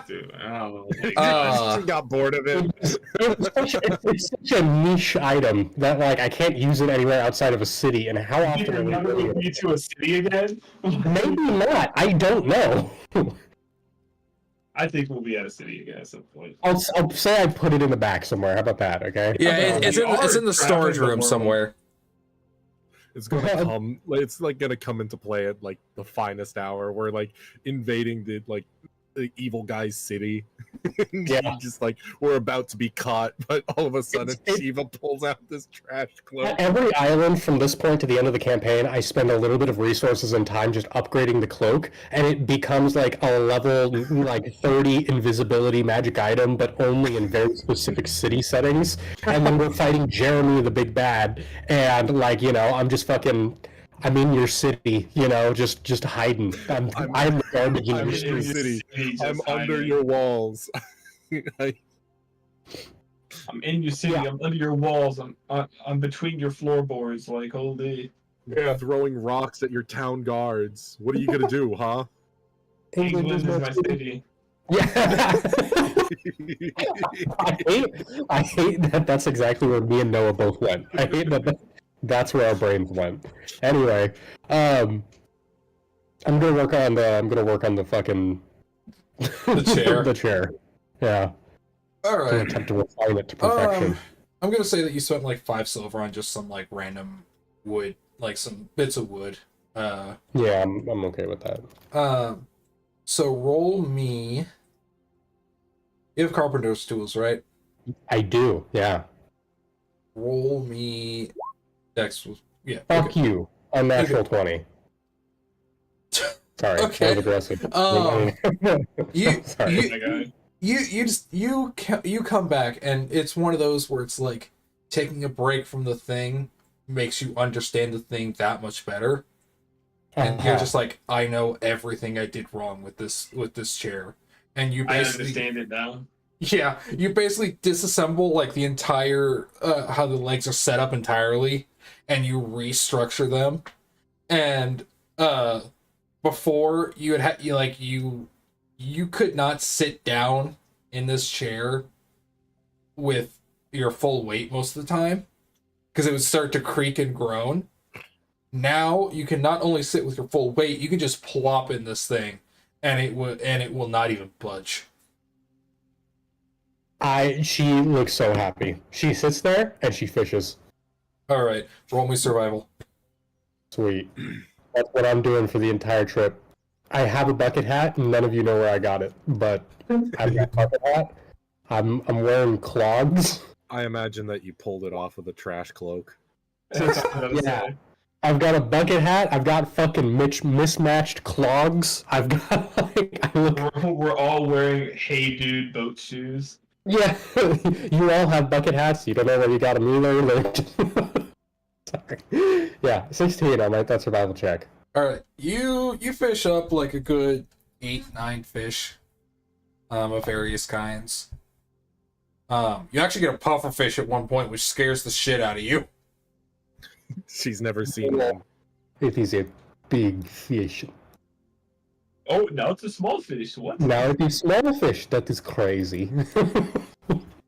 Dude, oh my Uh, She got bored of it. It's such a niche item that like I can't use it anywhere outside of a city. And how often You're are we never doing going it? to a city again? Maybe not. I don't know. I think we'll be at a city again at some point. I'll say I put it in the back somewhere. How about that? Okay. Yeah, Although it's we in the are storage traveling the room world. somewhere. It's gonna come. It's like gonna come into play at like the finest hour. We're like invading the evil guy's city. Yeah. Just like we're about to be caught, but all of a sudden Shiva pulls out this trash cloak. At every island from this point to the end of the campaign, I spend a little bit of resources and time just upgrading the cloak, and it becomes like a level like 30 invisibility magic item, but only in very specific city settings. And then we're fighting Jeremy the big bad, and like I'm just fucking. I'm in your city, just hiding. I'm the garbage in I'm your in your city. city. I'm under your walls. I'm in your city. Yeah. I'm under your walls. I'm between your floorboards. Like holy. Throwing rocks at your town guards. What are you gonna do, huh? England is my city. Yeah. I hate that that's exactly where me and Noah both went. I hate that's where our brains went. Anyway, I'm gonna work on the fucking The chair. the chair. Yeah. All I'm gonna right. attempt to refine it to perfection. I'm gonna say that you spent like 5 silver on just some like random wood, like some bits of wood. Yeah, I'm okay with that. So roll me. You have carpenter's tools, right? I do, yeah. Roll me. Dex. Yeah. Fuck you. Unnatural 20. Sorry, Okay. that was aggressive. You Sorry. My guy. you come back, and it's one of those where it's like taking a break from the thing makes you understand the thing that much better. And you're just like, I know everything I did wrong with this chair. And you I basically understand it now. Yeah, you basically disassemble like the entire how the legs are set up entirely, and you restructure them. And before you had you could not sit down in this chair with your full weight most of the time because it would start to creak and groan. Now you can not only sit with your full weight, you can just plop in this thing, and it will not even budge. She looks so happy. She sits there and she fishes. All right, roll me survival. Sweet. That's what I'm doing for the entire trip. I have a bucket hat, and none of you know where I got it, but I've got a bucket hat. I'm wearing clogs. I imagine that you pulled it off of the trash cloak. Yeah. I've got a bucket hat. I've got fucking mismatched clogs. I've got like We're all wearing Hey Dude boat shoes. Yeah, you all have bucket hats. You don't know where you got them either. Sorry. Yeah, 16 on that survival check. All right, you fish up like a good 8-9 fish, of various kinds. You actually get a puffer fish at one point, which scares the shit out of you. She's never seen one. It is a big fish. Oh, now it's a small fish. What? Now it is small fish. That is crazy.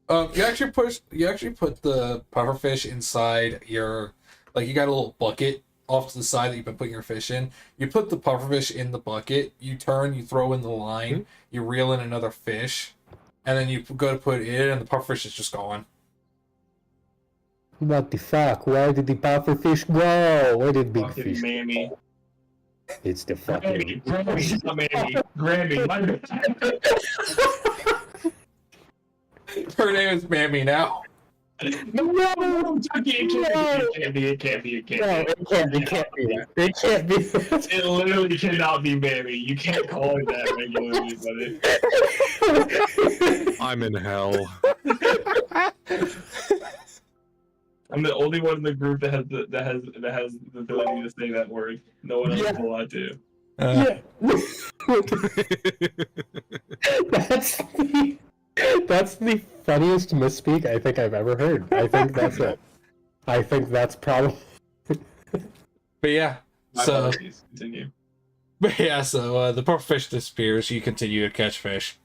You actually put the puffer fish inside your, like, you got a little bucket off to the side that you've been putting your fish in. You put the puffer fish in the bucket. You turn, you throw in the line, you reel in another fish, and then you go to put it in, and the puffer fish is just gone. What the fuck? Where did the puffer fish go? Where did big Fucking fish mammy. go? It's the fucking... Grammy, not mammy. Grammy, my bad. Her name is Mammy now. No, it can't be. No, it can't be that. It can't be that. It literally cannot be mammy. You can't call it that regularly, buddy. I'm in hell. I'm the only one in the group that has the ability to say that word. No one else is allowed to. Yeah. That's the funniest misspeak I think I've ever heard. I think that's it. I think that's probably... But yeah, My so apologies. Continue. the puffer fish disappears. You continue to catch fish.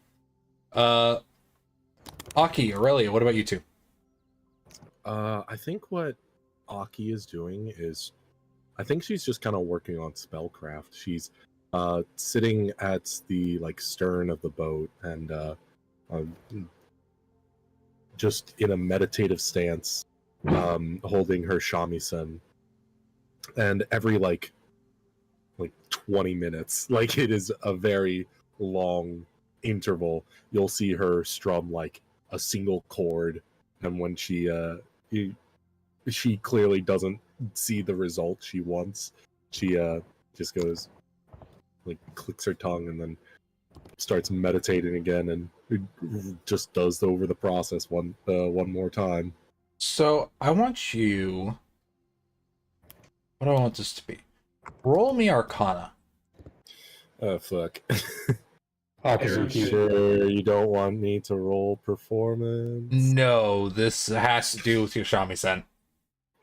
Aki, Aurelia, what about you two? I think what Aki is doing is, I think she's just kind of working on spellcraft. She's sitting at the stern of the boat and just in a meditative stance, holding her shamisen. And every 20 minutes, it is a very long interval, you'll see her strum a single chord, and when she clearly doesn't see the result she wants, she just goes, clicks her tongue and then starts meditating again, and just does over the process one more time. So I want you. What do I want this to be? Roll me Arcana. Oh fuck. Opposite Shit. Sure, you don't want me to roll performance? No, this has to do with your shamisen.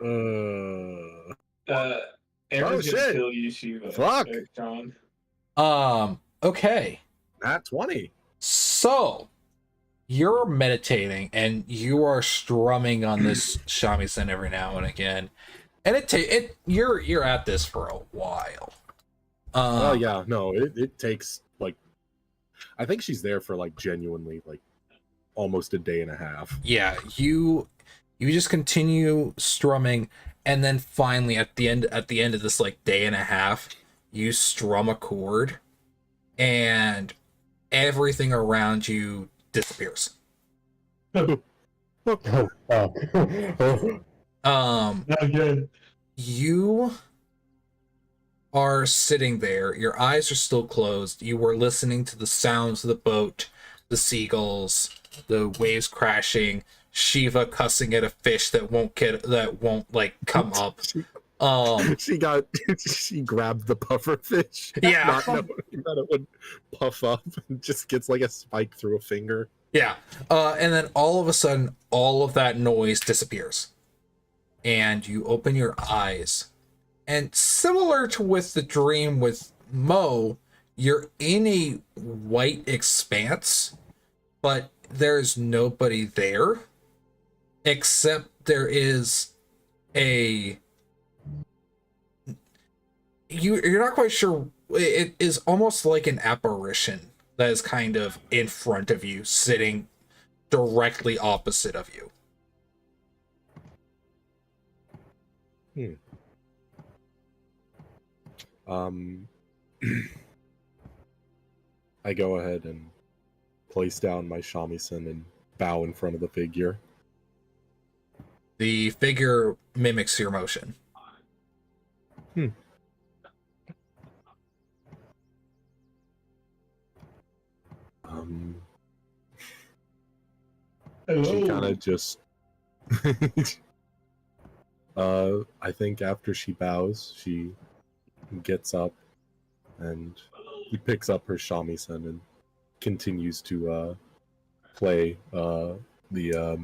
Aaron's shit. gonna kill you, Shiva. Fuck. John. Okay. Nat 20. So you're meditating and you are strumming on this shamisen every now and again, and you're at this for a while. Oh yeah, no, it takes like, I think she's there for like genuinely like almost a day and a half. Yeah, you just continue strumming, and then finally at the end of this like day and a half, you strum a chord, and everything around you disappears. Oh, fuck. Not good. You are sitting there, your eyes are still closed, you were listening to the sounds of the boat, the seagulls, the waves crashing, Shiva cussing at a fish that won't like come up. She grabbed the puffer fish. Yeah. Not knowing that it would puff up and just gets like a spike through a finger. Yeah. And then all of a sudden, all of that noise disappears. And you open your eyes. And similar to with the dream with Mo, you're in a white expanse, but there's nobody there. Except there is a... You're not quite sure. It is almost like an apparition that is kind of in front of you, sitting directly opposite of you. I go ahead and place down my shamisen and bow in front of the figure. The figure mimics your motion. She kind of just I think after she bows, she gets up and he picks up her shamisen and continues to play the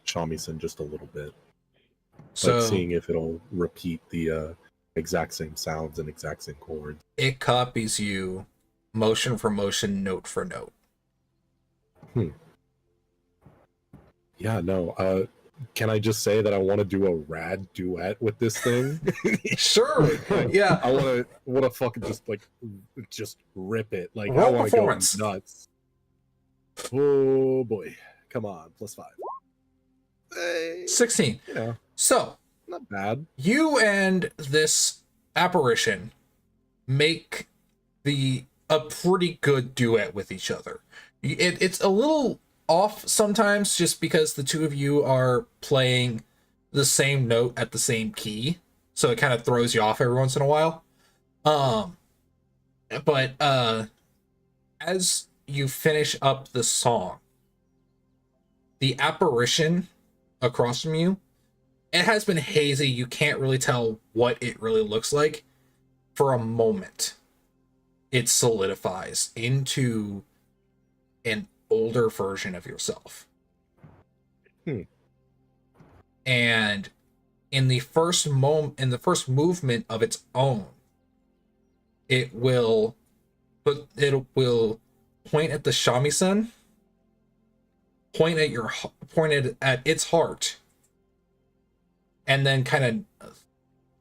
shamisen just a little bit, So like seeing if it'll repeat the exact same sounds and exact same chords. it copies you motion for motion, note for note. Yeah, no. Can I just say that I want to do a rad duet with this thing? Sure. Yeah. I want to fucking just rip it. Like, Roll I want to go performance. nuts. Oh boy, come on, +5. Hey, 16. you know, So not bad. you and this apparition make a pretty good duet with each other. It's a little off sometimes just because the two of you are playing the same note at the same key, so it kind of throws you off every once in a while. But as you finish up the song, the apparition across from you, it has been hazy, you can't really tell what it really looks like. For a moment, it solidifies into an older version of yourself. And in the first movement of its own, it will point at the shamisen, point at its heart, and then kind of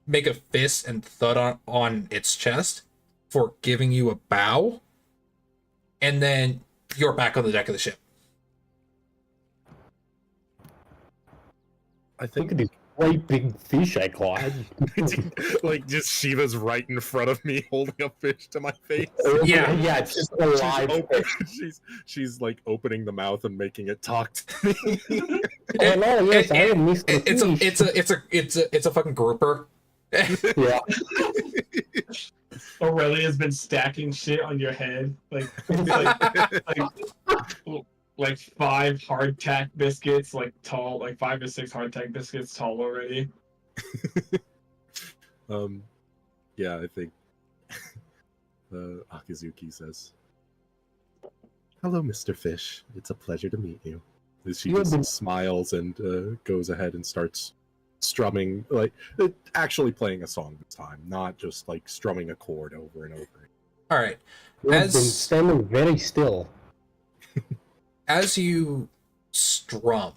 make a fist and thud on its chest for giving you a bow, and then you're back on the deck of the ship. I Look think at these great big fish I caught. like just Shiva's right in front of me, holding a fish to my face. Yeah. Yeah, it's just alive. She's like opening the mouth and making it talk to me. Oh yes, I am Mr. Fish. It's a fucking grouper. Yeah. Aurelia has been stacking shit on your head, like 5 hardtack biscuits, like tall, like 5 to 6 hardtack biscuits tall already. Yeah, I think Akizuki says, "Hello, Mr. Fish. It's a pleasure to meet you." She just smiles and goes ahead and starts strumming, like actually playing a song this time, not just like strumming a chord over and over. All right. You have been As standing very still. as you strum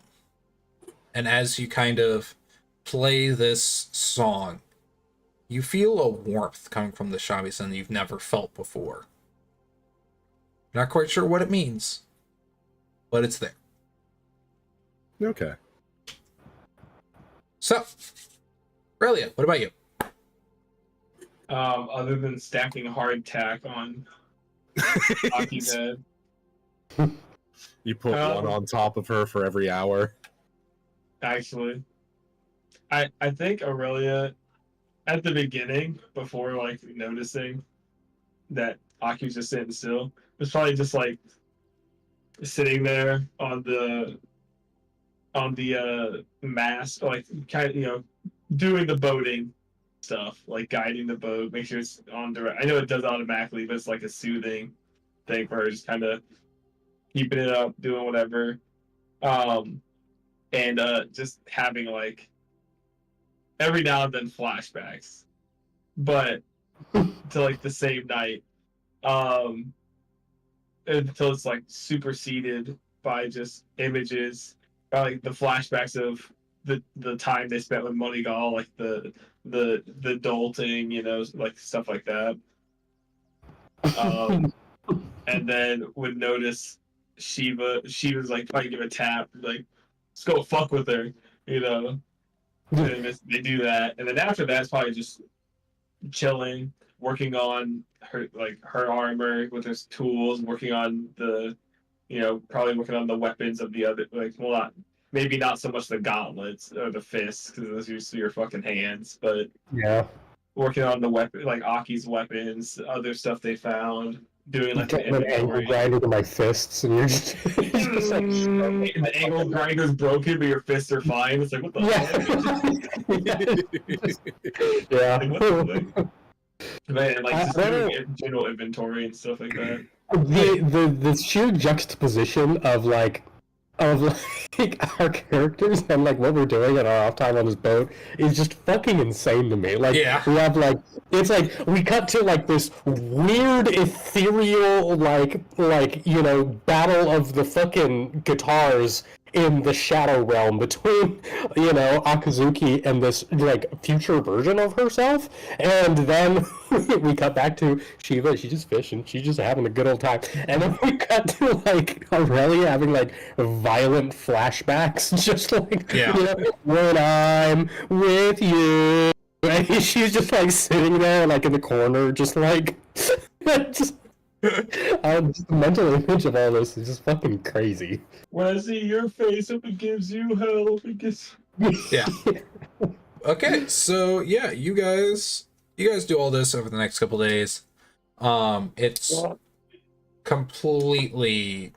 and as you kind of play this song, you feel a warmth coming from the shamisen that you've never felt before. Not quite sure what it means, but it's there. Okay. So, Aurelia, what about you? Other than stacking hardtack on Aki's head. You put one on top of her for every hour. Actually, I think Aurelia, at the beginning, before like noticing that Aki was just sitting still, was probably just like sitting there on the mast, like kind of doing the boating stuff, like guiding the boat, make sure it's on direct. I know it does automatically, but it's like a soothing thing for her, just kind of keeping it up, doing whatever, and just having like every now and then flashbacks, but to like the same night, until it's like superseded by just images, by like the flashbacks of the time they spent with Moneygall, like the adulting, like stuff like that. And then would notice Shiva's like trying to give a tap, like, let's go fuck with her, And they do that, and then after that, it's probably just chilling, working on her armor with his tools, working on probably working on the weapons of the other, like, well, maybe not so much the gauntlets or the fists, because those used to your fucking hands, but Yeah. working on the weapon, like Aki's weapons, other stuff they found, doing like the An angle inventory. grinder to my fists, and you're just, just like, The angle grinder's broken, but your fists are fine. It's like, what the fuck? yeah. Like, what the fuck? Man, like just I don't doing general inventory and stuff like that. the sheer juxtaposition of like our characters and like what we're doing at our off time on this boat is just fucking insane to me. Like, Yeah. we have like, it's like we cut to like this weird ethereal like battle of the fucking guitars in the shadow realm between Akazuki and this like future version of herself, and then we cut back to Shiva. She's just fishing, she's just having a good old time, and then we cut to like Aurelia having like violent flashbacks, just like when I'm with you, and she's just like sitting there like in the corner, just like just just the mental image of all this is just fucking crazy. When I see your face, if it gives you hell, it gives. Yeah. Okay, so yeah, you guys do all this over the next couple days. It's completely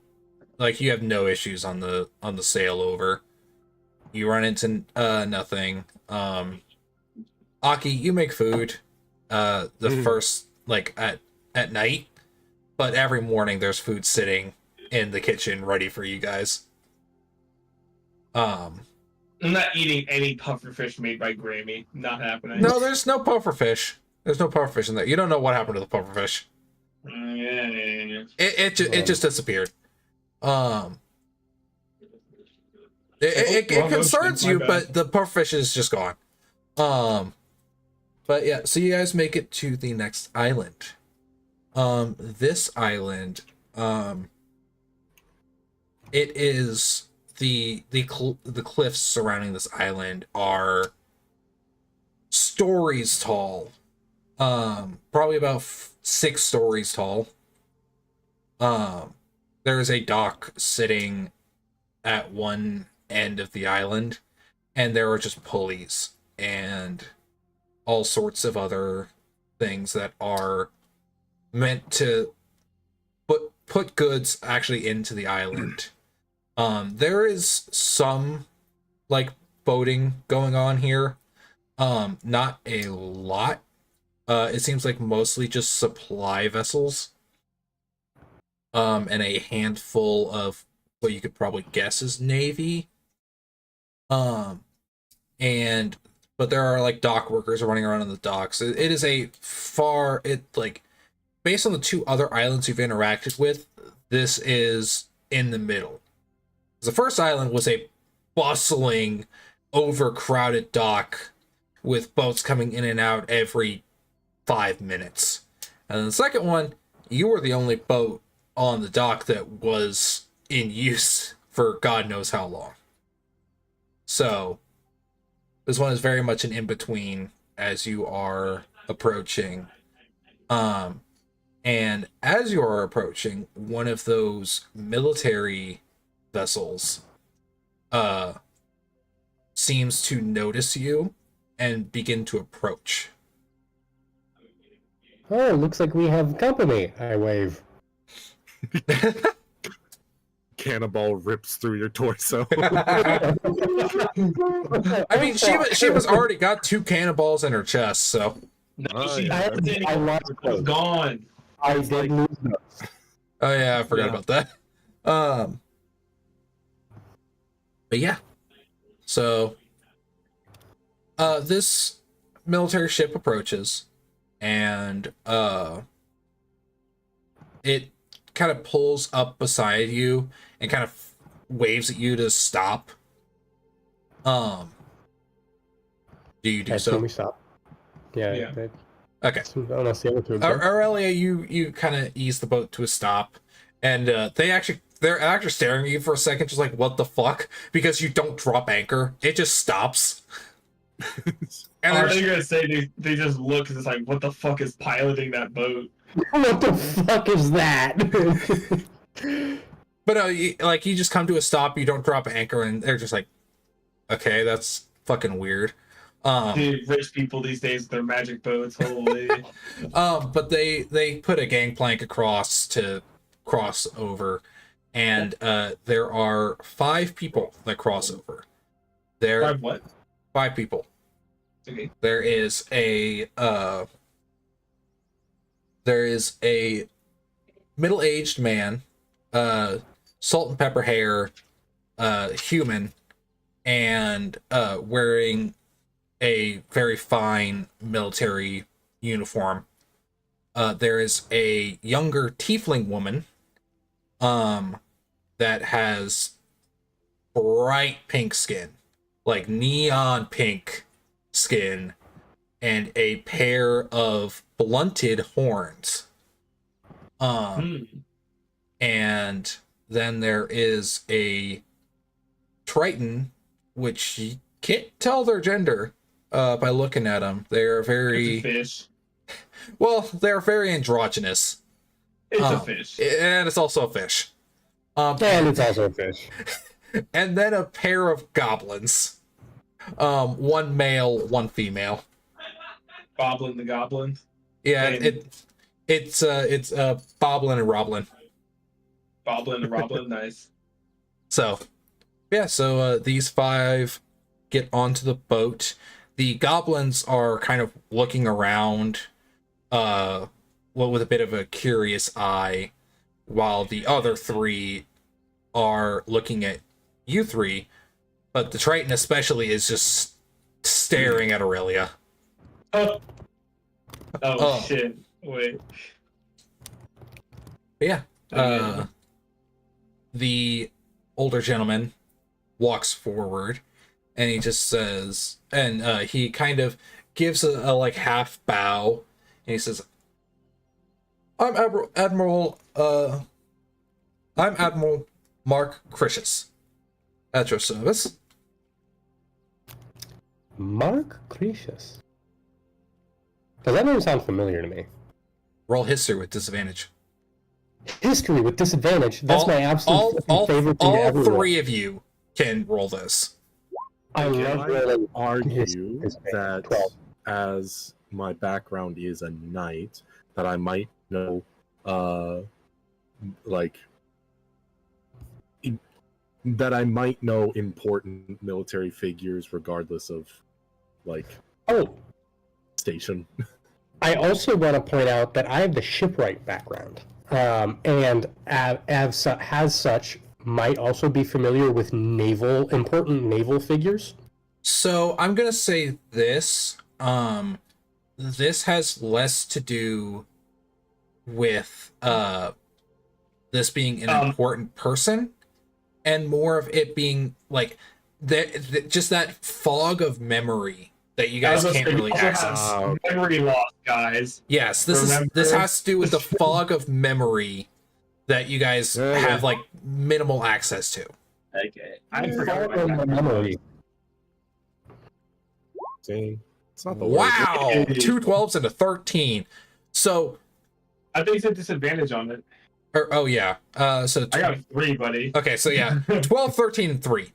like you have no issues on the sail over. You run into nothing. Aki, you make food first like at night, but every morning there's food sitting in the kitchen ready for you guys. I'm not eating any pufferfish made by Grammy. Not happening. No, there's no pufferfish. There's no pufferfish in there. You don't know what happened to the pufferfish. Yeah. It just disappeared. It concerns you, but the pufferfish is just gone. But yeah, so you guys make it to the next island. This island, it is the cliffs surrounding this island are stories tall. Probably about 6 stories tall. There is a dock sitting at one end of the island, and there are just pulleys and all sorts of other things that are meant to put goods actually into the island. There is some like boating going on here. Not a lot. It seems like mostly just supply vessels. And a handful of what you could probably guess is navy. But there are like dock workers running around on the docks. It is a based on the two other islands you've interacted with, this is in the middle. The first island was a bustling, overcrowded dock with boats coming in and out every 5 minutes. And then the second one, you were the only boat on the dock that was in use for God knows how long. So, this one is very much an in-between as you are approaching. And as you are approaching, one of those military vessels seems to notice you and begin to approach. Oh, looks like we have company. I wave. Cannonball rips through your torso. I mean, she was already got 2 cannonballs in her chest, so. No, Oh, she yeah. I lost was those. gone. I did lose those. Oh yeah, I forgot about that. But yeah. So this military ship approaches, and it kind of pulls up beside you and kind of waves at you to stop. Do you do Can so? we stop? Yeah. Yeah. Okay. Unless the other two go. Aurelia, you kind of ease the boat to a stop, and they're actually staring at you for a second, just like, what the fuck? Because you don't drop anchor, it just stops. And Are they're they gonna say they just look and it's like, what the fuck is piloting that boat? What the fuck is that? but no, you just come to a stop, you don't drop anchor, and they're just like, okay, that's fucking weird. Dude, rich people these days with their magic boats, holy. But they put a gangplank across to cross over, and there are 5 people that cross over. Five what? 5 people. Okay. There is a middle-aged man, salt and pepper hair, human, and wearing a very fine military uniform. There is a younger tiefling woman that has bright pink skin, like neon pink skin, and a pair of blunted horns. And then there is a Triton, which you can't tell their gender by looking at them. They're It's very a fish. well, they're very androgynous. It's a fish. And it's also a fish. And it's also a fish. And then a pair of goblins. One male, one female. Boblin the Goblin. Yeah, And- it's Boblin and Roblin. Boblin and Roblin, nice. So, yeah, so these 5 get onto the boat. The goblins are kind of looking around with a bit of a curious eye, while the other 3 are looking at you 3, but the Triton especially is just staring at Aurelia. Oh, Oh. shit. Wait. But yeah, Okay. the older gentleman walks forward, and he just says, and he kind of gives a like half bow, and he says, I'm Admiral Mark Critius. At your service. Mark Cretius. Does that name sound familiar to me? Roll history with disadvantage. History with disadvantage. That's my absolute favorite thing to all ever 3 of you can roll this. I Can love I rolling argue his that 12. as my background is a knight, that I might know, that I might know important military figures regardless of, Oh, station. I also want to point out that I have the shipwright background, and as such, might also be familiar with important naval figures. So I'm gonna say this. This has less to do with this being an important person, and more of it being like just that fog of memory that you guys can't really access. Memory loss, guys. Yes, this has to do with the fog of memory that you guys have like minimal access to. Okay, I forgot my memory. See, it's not the Wow, 2 12s and a 13. So I think it's a disadvantage on it. oh yeah. So I got a 3, buddy. okay, so yeah, 12, 13, and 3.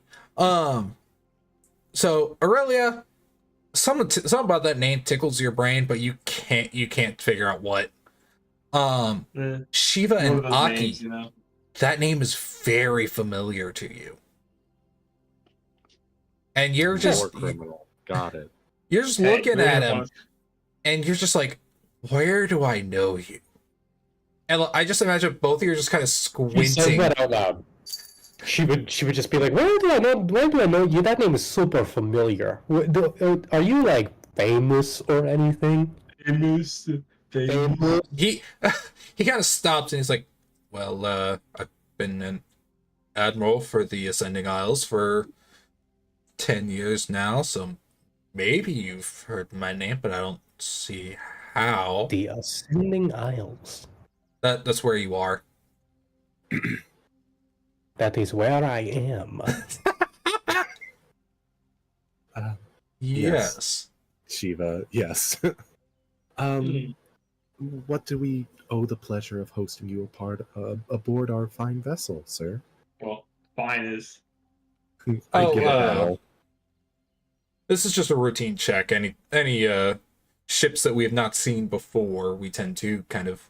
So Aurelia, something about that name tickles your brain, but you can't figure out what. Shiva and Aki, names, you know? that name is very familiar to you, and you're just criminal. Got it. You're just looking at him, and you're just like, where do I know you? And I just imagine both of you are just kind of squinting. She says that out loud. She would just be like, where do I know you? That name is super familiar. Are you like famous or anything? Famous. He kind of stops and he's like, well, I've been an admiral for the Ascending Isles for 10 years now, so maybe you've heard my name, but I don't see how. The Ascending Isles. That's where you are. That is where I am. Yes. Shiva, yes. What do we owe the pleasure of hosting you aboard our fine vessel, sir? Well, fine is. I give it that. This is just a routine check. Any ships that we have not seen before, we tend to kind of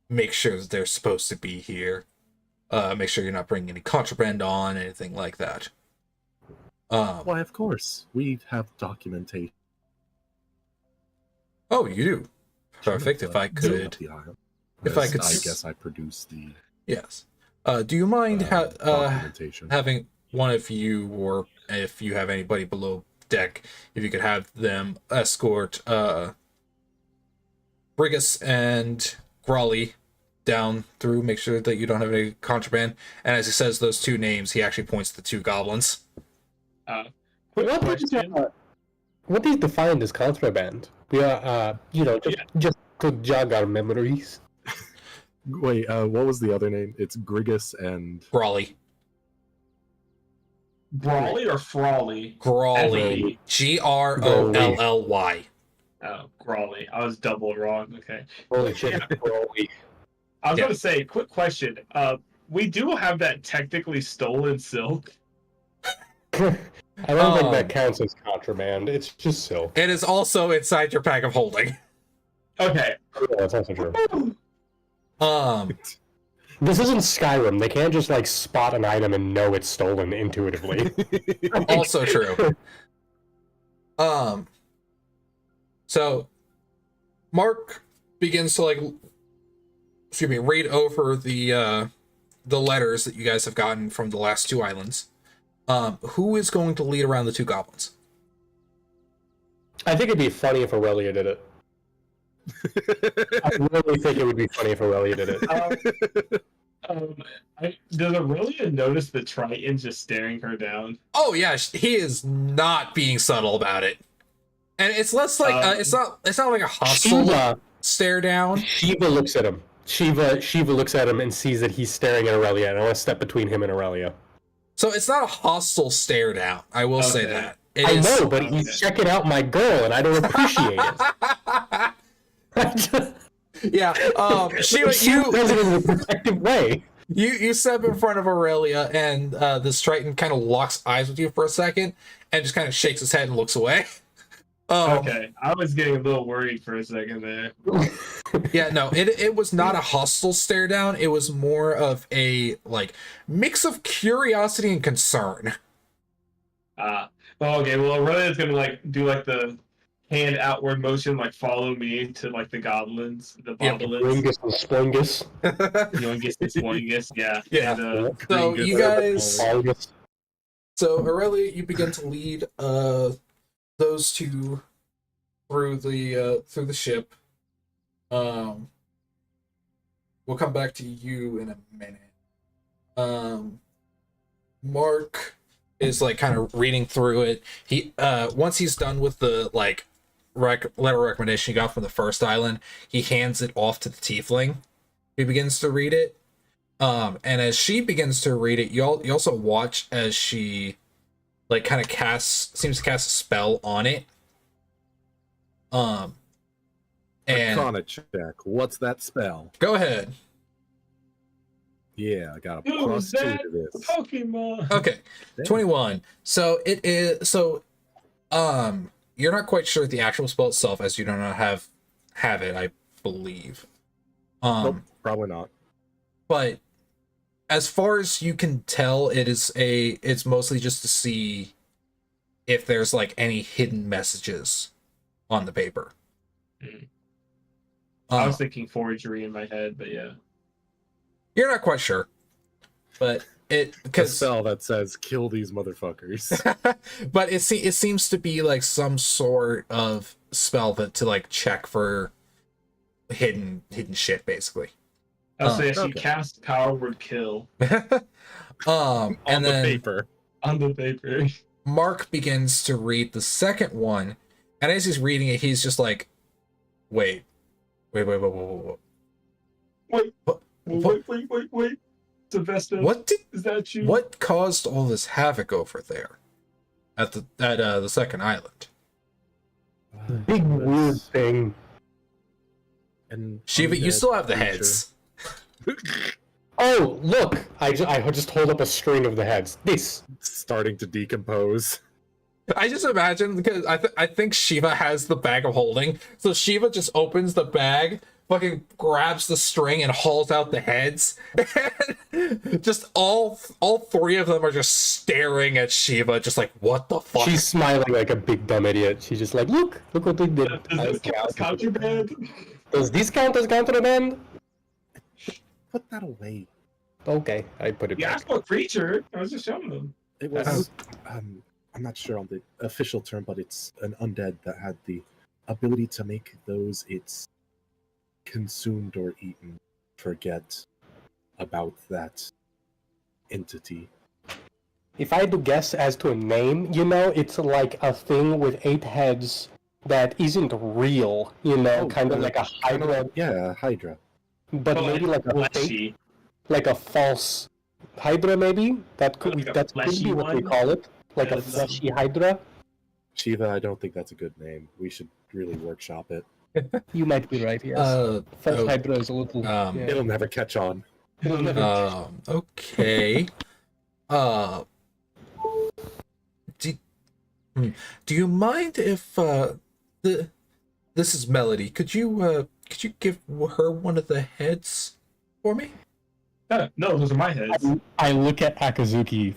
make sure that they're supposed to be here. Make sure you're not bringing any contraband on, anything like that. Why, of course. We have documentation. Oh, you do? Perfect. If I could... I guess I produced the... Yes. Do you mind documentation. having one of you, or if you have anybody below deck, if you could have them escort Brigus and Grawley down through, make sure that you don't have any contraband. And as he says those two names, he actually points to the two goblins. Quick question. What is defined as contraband? We are, just to jog our memories. Wait, what was the other name? It's Grigus and... Grawley. Brawley or Frawley? Grawley. Grolly. Oh, Grawley. I was double wrong. Okay. Holy shit, Grawley. I was going to say, quick question. We do have that technically stolen silk. I don't think that counts as contraband. It's just silk. It is also inside your pack of holding. Okay. Yeah, that's also true. This isn't Skyrim. They can't just like spot an item and know it's stolen intuitively. Also true. So Mark begins to read over the letters that you guys have gotten from the last two islands. Who is going to lead around the two goblins? I think it'd be funny if Aurelia did it. I really think it would be funny if Aurelia did it. Does Aurelia notice the Triton just staring her down? Oh yeah, he is not being subtle about it, and it's less like it's not like a hostile stare down. Shiva looks at him. Shiva looks at him and sees that he's staring at Aurelia, and I want to step between him and Aurelia. So it's not a hostile stare down. I will say that. I know, but he's checking out my girl, and I don't appreciate it. Yeah, Shiva, you does it in a protective way. You step in front of Aurelia, and this Triton kind of locks eyes with you for a second, and just kind of shakes his head and looks away. Okay, I was getting a little worried for a second there. Yeah, no, it was not a hostile stare down. It was more of a mix of curiosity and concern. Well, okay. Well, Aurelia's gonna do the hand outward motion, follow me to the goblins, the bobolins. Yoingus and Splingus. Yoingus and Splingus, yeah. Yeah. And, so you guys. So Aurelia, you begin to lead those two through the ship. we'll come back to you in a minute. Mark is like kind of reading through it. He once he's done with the like letter of recommendation he got from the first island, he hands it off to the tiefling. He begins to read it. And as she begins to read it, you also watch as she like kind of seems to cast a spell on it. And Arcana check. What's that spell? go ahead. Yeah, I got a Who plus is 2 that? to this. Pokemon. Okay, Damn. 21. So it is you're not quite sure the actual spell itself as you do not have it, I believe. Nope, probably not. But as far as you can tell, it's mostly just to see if there's like any hidden messages on the paper. I was thinking forgery in my head, but yeah. You're not quite sure, but A because spell that says "kill these motherfuckers." but it seems to be like some sort of spell that to like check for hidden shit, basically. I'll say if she okay. cast power word kill And On the then paper. on the paper. Mark begins to read the second one, and as he's reading it, he's just like, wait. Wait, Sylvester, is that you? What caused all this havoc over there at the second island? Big weird thing. And Shiva, you undead still have the creature. heads. Oh, look! I just hold up a string of the heads. This. Starting to decompose. I just imagine because I think Shiva has the bag of holding, so Shiva just opens the bag, fucking grabs the string and hauls out the heads. And just all three of them are just staring at Shiva, just like, what the fuck? She's smiling like a big dumb idiot. She's just like, look what we did. Does this count as contraband? Does this count as contraband? Put that away. Okay, I put it You back. asked for a creature. I was just showing them. It was. I'm not sure on the official term, but it's an undead that had the ability to make those it's consumed or eaten forget about that entity. If I had to guess as to a name, it's like a thing with 8 heads that isn't real, kind of like a hydra, Yeah, Hydra. but maybe like a fake, fleshy. like a false hydra, maybe? That could Like a that could fleshy be what we one? call it. Like a Yes. fleshy hydra. Shiva, I don't think that's a good name. We should really workshop it. You might be right, yes. False oh, hydra is a little... um, yeah. It'll never catch on. It'll never- Okay. Do you mind if this is Melody? Could you give her one of the heads for me? No, those are my heads. I look at Akazuki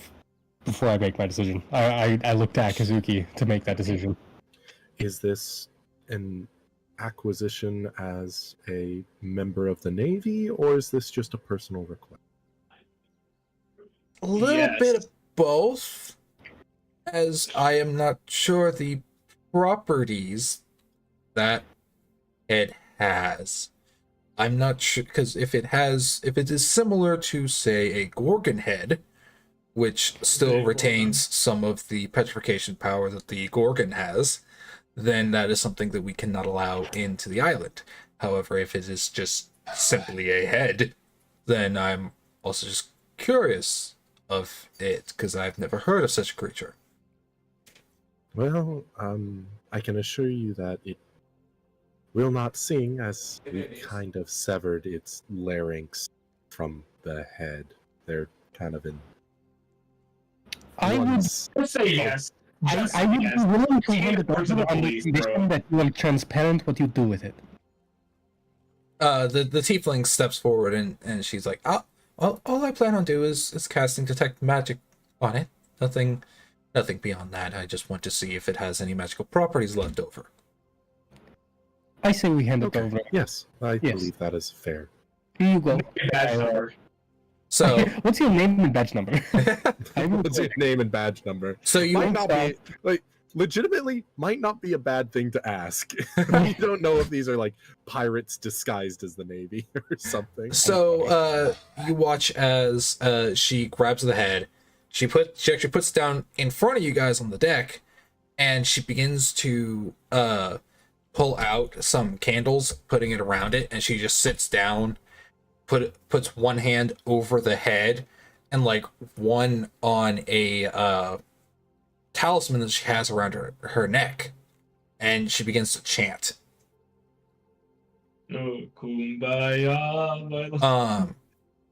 before I make my decision. I look to Akazuki to make that decision. Is this an acquisition as a member of the Navy, or is this just a personal request? A little Yes. bit of both, as I am not sure the properties that it has. I'm not sure, because if it is similar to, say, a Gorgon head, which still retains some of the petrification power that the Gorgon has, then that is something that we cannot allow into the island. However, if it is just simply a head, then I'm also just curious of it, because I've never heard of such a creature. Well, I can assure you that it will not sing, as we kind of severed its larynx from the head. They're kind of in. I would ones- Let's say yes. Just I would yes. be willing to Take hand it it to over the on the police, condition bro. that you are transparent what you do with it. The tiefling steps forward and she's like, all I plan on doing is casting detect magic on it. Nothing beyond that. I just want to see if it has any magical properties left over. I say we hand it Okay. over. Yes, I Yes. believe that is fair. Here you go. Badge number. So What's your name and badge number? I will What's your name and badge number? so you Might not be like legitimately might not be a bad thing to ask. You don't know if these are like pirates disguised as the Navy or something. So you watch as she grabs the head. She actually puts it down in front of you guys on the deck, and she begins to pull out some candles, putting it around it, and she just sits down, puts one hand over the head, and like one on a talisman that she has around her neck, and she begins to chant. Oh, kumbaya.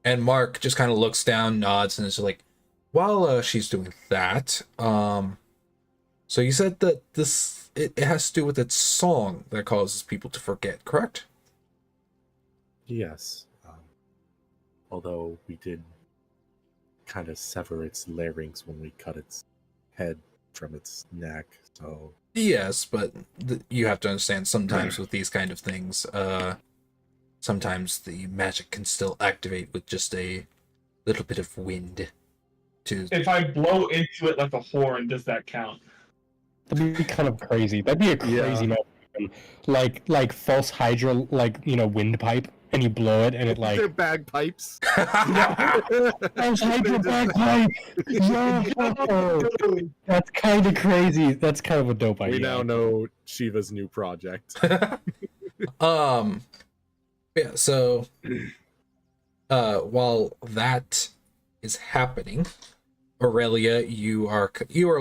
And Mark just kind of looks down, nods, and is like, while she's doing that, so you said that it has to do with its song that causes people to forget, correct? Yes. Although we did kind of sever its larynx when we cut its head from its neck, so... Yes, but you have to understand, sometimes with these kind of things, sometimes the magic can still activate with just a little bit of wind. If I blow into it like a horn, does that count? That'd be kind of crazy. That'd be a crazy like false hydra, like, you know, windpipe, and you blow it, and it like They're bagpipes. false hydra bagpipe. Yo, that's kind of crazy. That's kind of a dope idea. We now know Shiva's new project. Yeah, so while that is happening, Aurelia, you are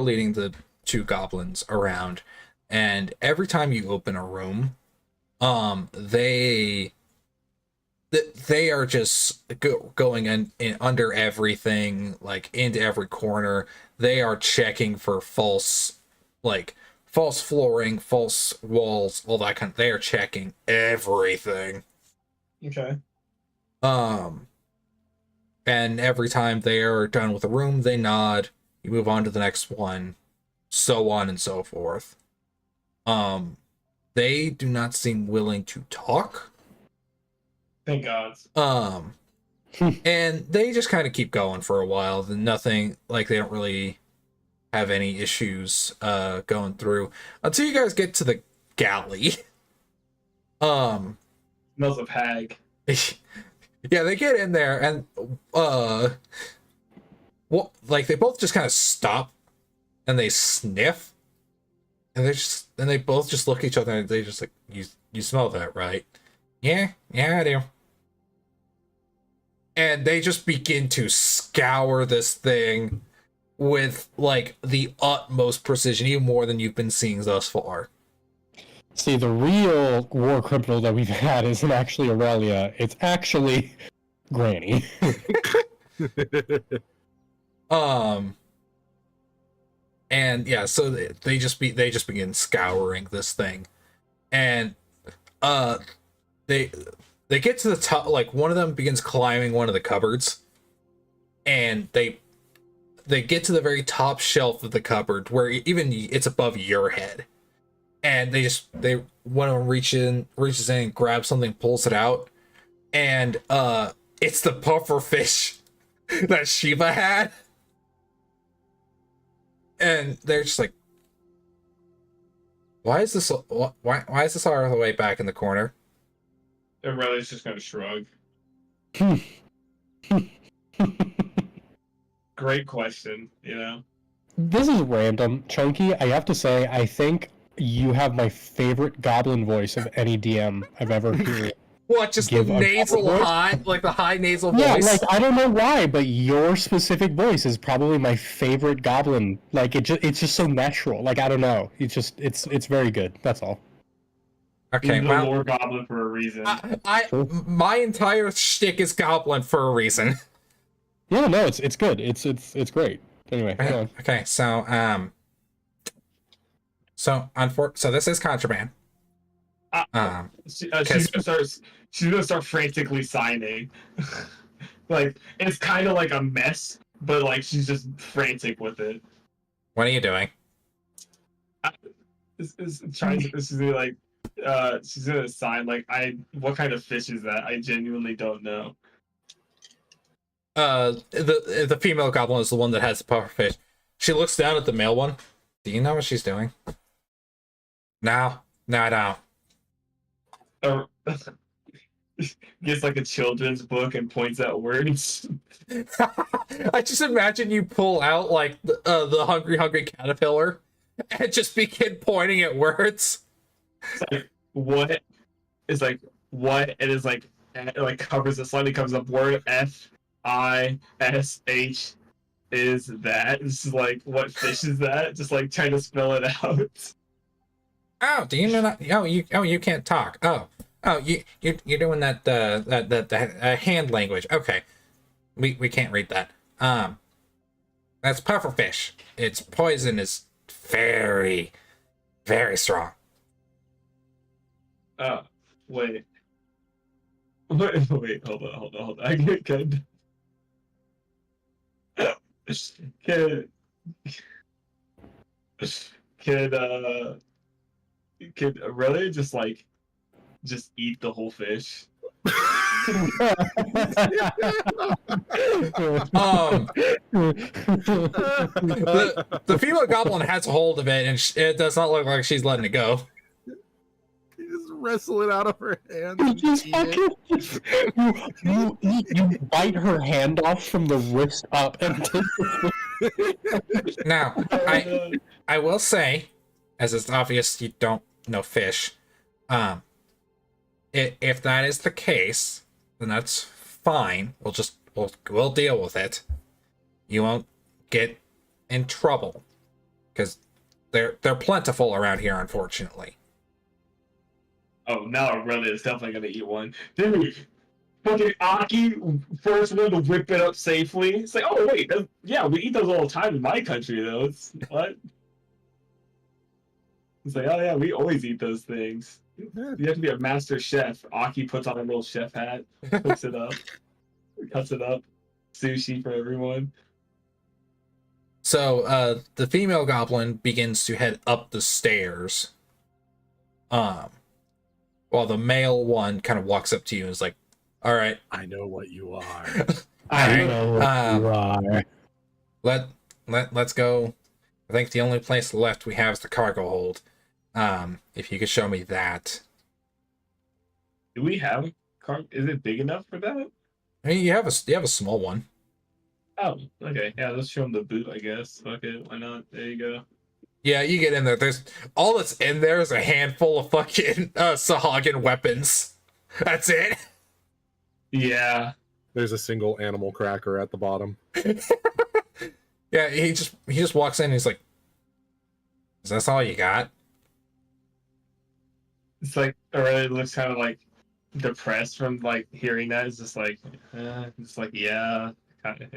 leading the two goblins around, and every time you open a room, they are just going in under everything, like into every corner. They are checking for false flooring, false walls, all that kind of. They are checking everything. Okay. And every time they are done with a room, they nod. You move on to the next one, so on and so forth. They do not seem willing to talk. Thank God. And they just kind of keep going for a while. Nothing, like, they don't really have any issues going through until you guys get to the galley. Smells of hag. Yeah, they get in there, and like, they both just kind of stop and they sniff, and they both just look at each other, and they just like, you smell that, right? Yeah, I do. And they just begin to scour this thing with like the utmost precision, even more than you've been seeing thus far. See, the real war criminal that we've had isn't actually Aurelia. It's actually Granny. And yeah, so they just begin scouring this thing, and they get to the top. Like, one of them begins climbing one of the cupboards, and they get to the very top shelf of the cupboard where even it's above your head. And one of them reaches in and grabs something, pulls it out, and it's the puffer fish that Shiva had. And they're just like, why is this all the way back in the corner? Everybody's just gonna shrug. Great question, you know? This is random, Chunky. I have to say, I think you have my favorite goblin voice of any DM I've ever heard. What, just the nasal high, like the high nasal voice? Yeah, like, I don't know why, but your specific voice is probably my favorite goblin. Like, it's just so natural. Like, I don't know. It's very good. That's all. Okay, He's the lore goblin for a reason. My entire shtick is goblin for a reason. Yeah, no, it's good. It's great. Anyway, go on. Okay, so so this is contraband. She's gonna start frantically signing. Like, it's kind of like a mess, but like she's just frantic with it. What are you doing? She's gonna sign like, what kind of fish is that? I genuinely don't know. The female goblin is the one that has the puffer fish. She looks down at the male one. Do you know what she's doing? No, I don't. Or gets like a children's book and points out words. I just imagine you pull out like the hungry caterpillar and just begin pointing at words. It's like what? It's like what? And it's like it like covers it slightly, comes up word FISH is that. It's just like what fish is that? Just like trying to spell it out. Oh, do you know that? You can't talk. You're doing that hand language. Okay, we can't read that. That's pufferfish. Its poison is very, very strong. Wait, hold on. I could Aurelia just eat the whole fish? The female goblin has a hold of it, and it does not look like she's letting it go. You just wrestle it out of her hand. You And just eat it. you bite her hand off from the wrist up and Now, I will say, as it's obvious you don't know fish, if that is the case, then that's fine. We'll deal with it. You won't get in trouble because they're plentiful around here, unfortunately. Oh, now Aurelia is definitely gonna eat one. Dude, fucking Aki, first one to whip it up safely. It's like, oh wait, yeah, we eat those all the time in my country though. It's what? It's like, oh yeah, we always eat those things. You have to be a master chef. Aki puts on a little chef hat, cooks it up, cuts it up, sushi for everyone. So the female goblin begins to head up the stairs. While the male one kind of walks up to you and is like, all right, I know what you are. I know what you are. Let's go. I think the only place left we have is the cargo hold. If you could show me that. Do we have a car? Is it big enough for that? I mean, you have a small one. Oh, okay. Yeah, let's show them the boot, I guess. Fuck it, why not? There you go. Yeah, you get in there. There's all that's in there is a handful of fucking Sahagin weapons. That's it. Yeah. There's a single animal cracker at the bottom. Yeah, he just walks in and he's like, is that all you got? It's like, or it looks kind of like depressed from like hearing that. It's just like, yeah, kind of,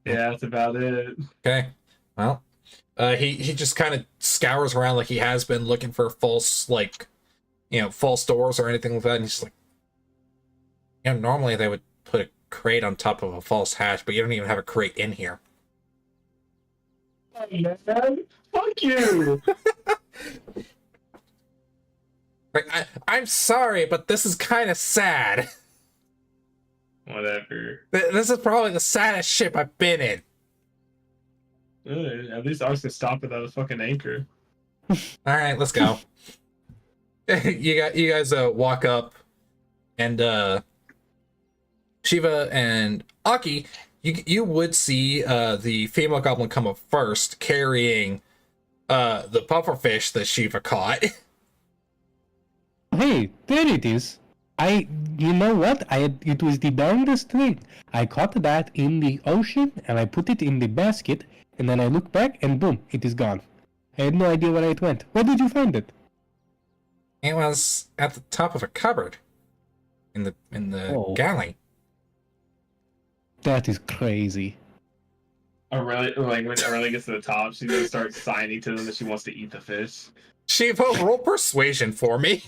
yeah, that's about it. Okay, well, he just kind of scours around like he has been looking for false false doors or anything like that, and he's like, normally they would put a crate on top of a false hatch, but you don't even have a crate in here. Oh, man, fuck you. Like, I'm sorry, but this is kind of sad. Whatever. This is probably the saddest ship I've been in. At least ours can stop without a fucking anchor. All right, let's go. You guys walk up, and Shiva and Aki, you would see the female goblin come up first, carrying the pufferfish that Shiva caught. Hey, there it is. You know what? It was the darndest thing. I caught that in the ocean, and I put it in the basket, and then I looked back, and boom, it is gone. I had no idea where it went. Where did you find it? It was at the top of a cupboard in the galley. That is crazy. When Aurelia gets to the top, she's gonna start signing to them that she wants to eat the fish. Shiva, roll persuasion for me.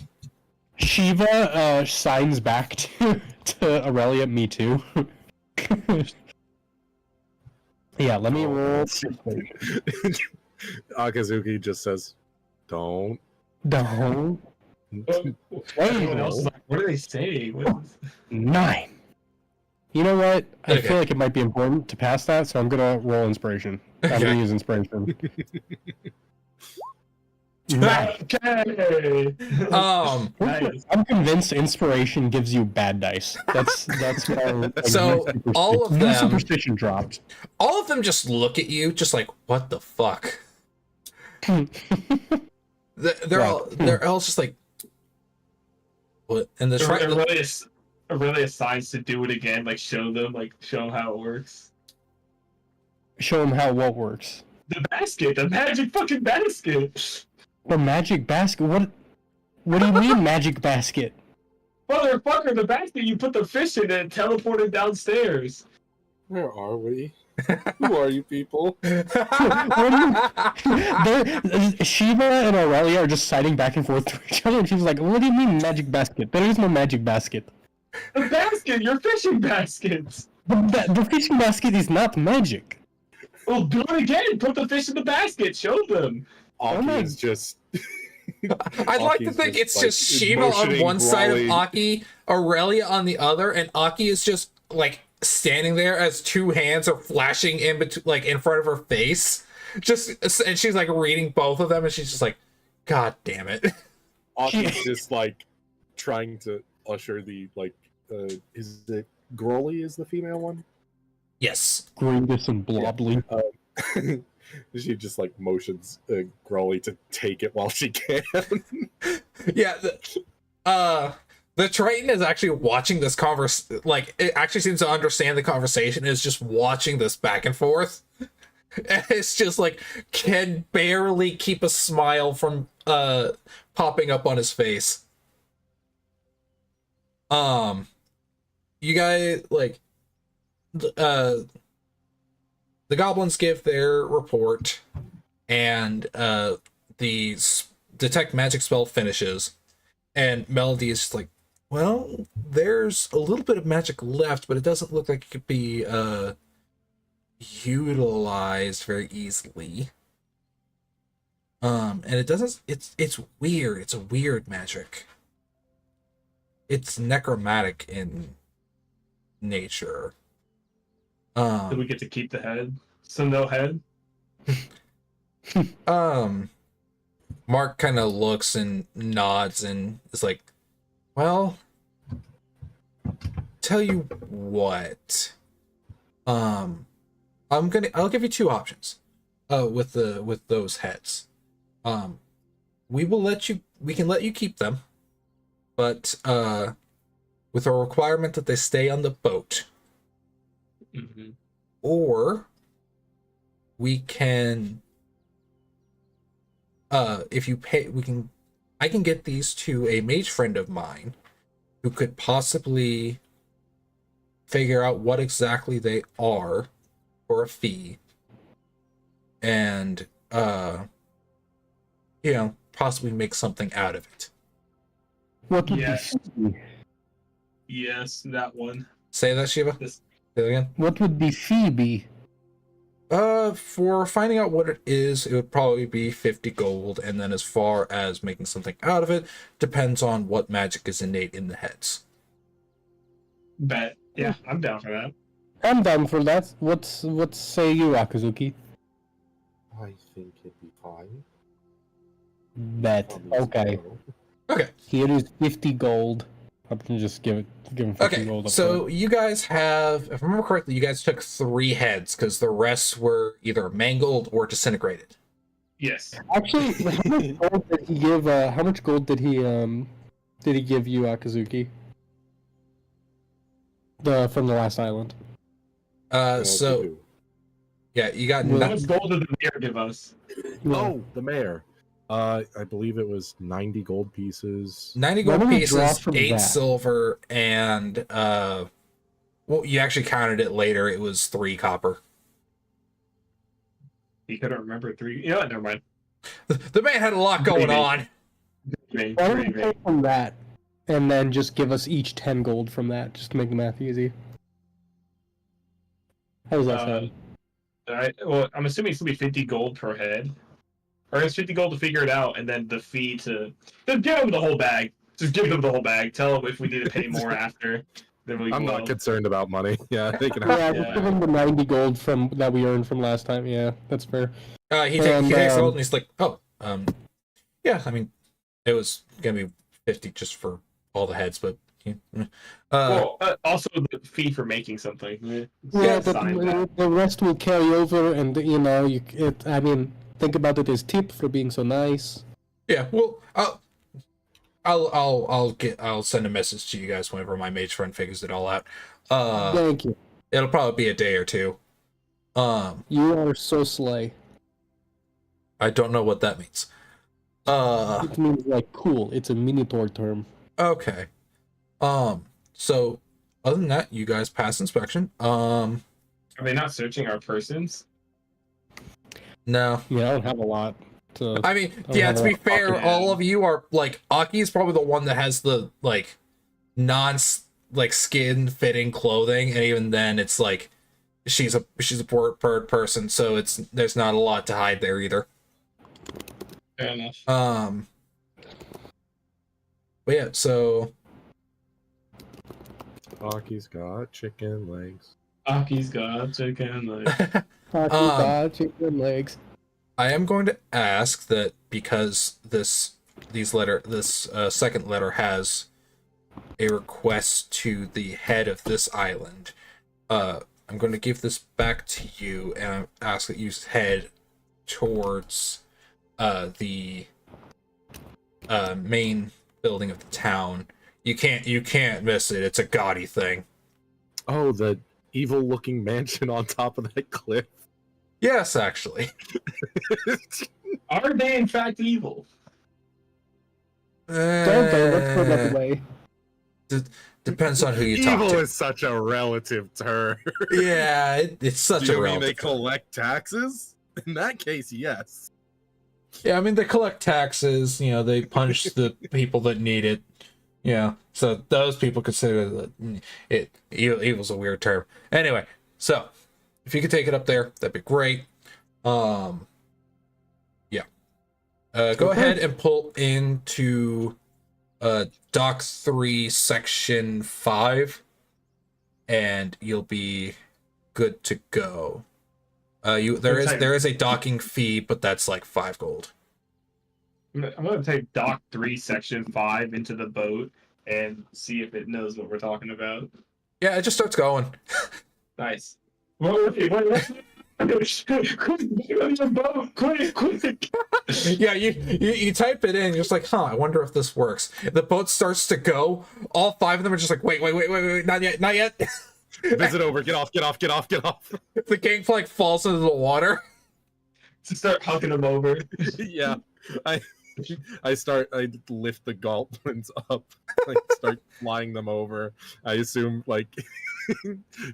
Shiva signs back to Aurelia, me too. Yeah, let me roll. Akazuki just says, don't. Everyone else is like, what are they saying? 9. You know what? I Okay. feel like it might be important to pass that, so I'm gonna roll inspiration. I'm gonna use inspiration. Okay. Nice. I'm convinced inspiration gives you bad dice. That's my like, So, my all of my them- superstition dropped. all of them just look at you, just like, what the fuck? They're all just like, what? And the Aurelia signs to do it again, like show them how it works. Show them how what works. The magic fucking basket. The magic basket. What do you mean magic basket? Motherfucker, the basket you put the fish in and teleported downstairs. Where are we? Who are you people? Shiva and Aurelia are just siding back and forth to each other, and she's like, "What do you mean magic basket? There is no magic basket. The basket, your fishing baskets. The fishing basket is not magic." Well, do it again. Put the fish in the basket. Show them. Aki is just. I'd like to Aki's think it's like, just Shiva on motioning one side of Brawly. Aki, Aurelia on the other, and Aki is just like standing there as two hands are flashing in between, like in front of her face. And she's like reading both of them, and she's just like, "God damn it!" Aki's just like trying to usher the like. Is it Growly is the female one? Yes. Gringus and Blobbly. She just like motions Growly to take it while she can. Yeah. The Triton is actually watching this like it actually seems to understand the conversation. Is just watching this back and forth. And it's just like can barely keep a smile from popping up on his face. You guys like the goblins give their report, and the detect magic spell finishes, and Melody is just like, well, there's a little bit of magic left, but it doesn't look like it could be utilized very easily. And it doesn't. It's weird. It's a weird magic. It's necromantic in nature. Do we get to keep the head? So no head? Mark kind of looks and nods and is like, well, tell you what. I'll give you two options. With those heads. We can let you keep them, but with a requirement that they stay on the boat. Mm-hmm. Or we can if you pay I can get these to a mage friend of mine who could possibly figure out what exactly they are for a fee, and possibly make something out of it. What would Yes. the Yes, that one. Say that, Shiva? This- Say it again. what would the fee be? For finding out what it is, it would probably be 50 gold, and then as far as making something out of it, depends on what magic is innate in the heads. Bet. Yeah, I'm down for that. I'm down for that. What say you, Akazuki? I think it'd be fine. Bet. Okay. Okay. Here is 50 gold. I'm gonna just give him 50 Okay, gold. up so front. you guys have, if I remember correctly, you guys took 3 heads, because the rest were either mangled or disintegrated. Yes. Actually, how much gold did he give? How much gold did he give you, Akazuki? From the last island. So, Two. yeah, you got Well, How much gold did the mayor give us? Oh, the mayor. I believe it was 90 gold pieces. 90 Why gold don't we draw pieces, from 8 that? silver, and, well, you actually counted it later, it was 3 copper. He couldn't remember 3. You know what? Never mind. The man had a lot going Maybe. on. Maybe. Why don't we take from that, and then just give us each 10 gold from that, just to make the math easy? How does that sound? Alright, well, I'm assuming it's gonna be 50 gold per head. Or it's 50 gold to figure it out, and then the fee to... Just give them the whole bag. Just give them the whole bag. Tell them if we need to pay more after. Then we I'm will. not concerned about money. Yeah, they can Yeah, have just yeah. give him the 90 gold from that we earned from last time. Yeah, that's fair. He And, takes hold and he's like, oh, Yeah, I mean, it was gonna be 50 just for all the heads, but Also the fee for making something. Yeah, but Sign that. the rest will carry over, and I mean, think about it as tip for being so nice. yeah. Well, I'll send a message to you guys whenever my mage friend figures it all out. Thank you. It'll probably be a day or two. You are so slay. I don't know what that means. It means like cool. It's a Minotaur term. Okay. So other than that, you guys pass inspection. Are they not searching our persons? No. Yeah, I don't have a lot. I mean, yeah, to be fair, all of you are like Aki's probably the one that has the like skin fitting clothing, and even then it's like she's a poor person, so there's not a lot to hide there either. Fair enough. But yeah, so Aki's got chicken legs. Aki's got chicken legs. Chicken legs. I am going to ask that because this second letter has a request to the head of this island. I'm going to give this back to you and ask that you head towards the main building of the town. You can't miss it. It's a gaudy thing. Oh, the evil-looking mansion on top of that cliff. Yes, actually. Are they in fact evil? Don't let's put that away. Depends on who you talk Evil to. is such a relative term. Yeah, it's such Do a you mean relative they term. collect taxes? In that case, yes. Yeah, I mean, they collect taxes, they punish the people that need it. Yeah, so those people consider that evil's a weird term. Anyway, so if you could take it up there, that'd be great. Yeah. Go ahead and pull into Dock 3, Section 5, and you'll be good to go. There is a docking fee, but that's like 5 gold. I'm gonna take Dock 3, Section 5 into the boat and see if it knows what we're talking about. Yeah, it just starts going. Nice. Quick, quick. Yeah, you type it in, you're just like, I wonder if this works. The boat starts to go. All 5 of them are just like, wait, not yet. Visit over, get off. The gangplank falls into the water. To start hucking them over. Yeah. I lift the goblins up, start flying them over. I assume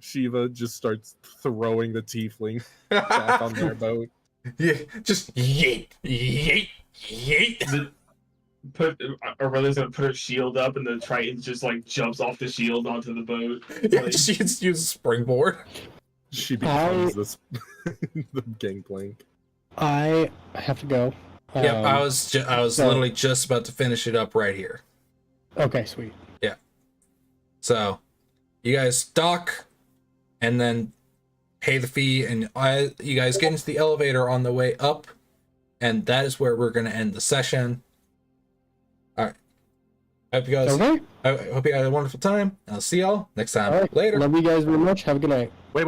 Shiva just starts throwing the tiefling back on their boat. Yeah, just yeet. Aurelia gonna put her shield up, and the Triton just jumps off the shield onto the boat. Yeah, she just uses springboard. She becomes the gangplank. I have to go. Yep, I was literally just about to finish it up right here. Okay, sweet. Yeah. So, you guys dock, and then pay the fee, and you guys get into the elevator on the way up, and that is where we're going to end the session. All right. I hope you guys had a wonderful time. I'll see y'all next time. All right. Later. Love you guys very much. Have a good night. Wait.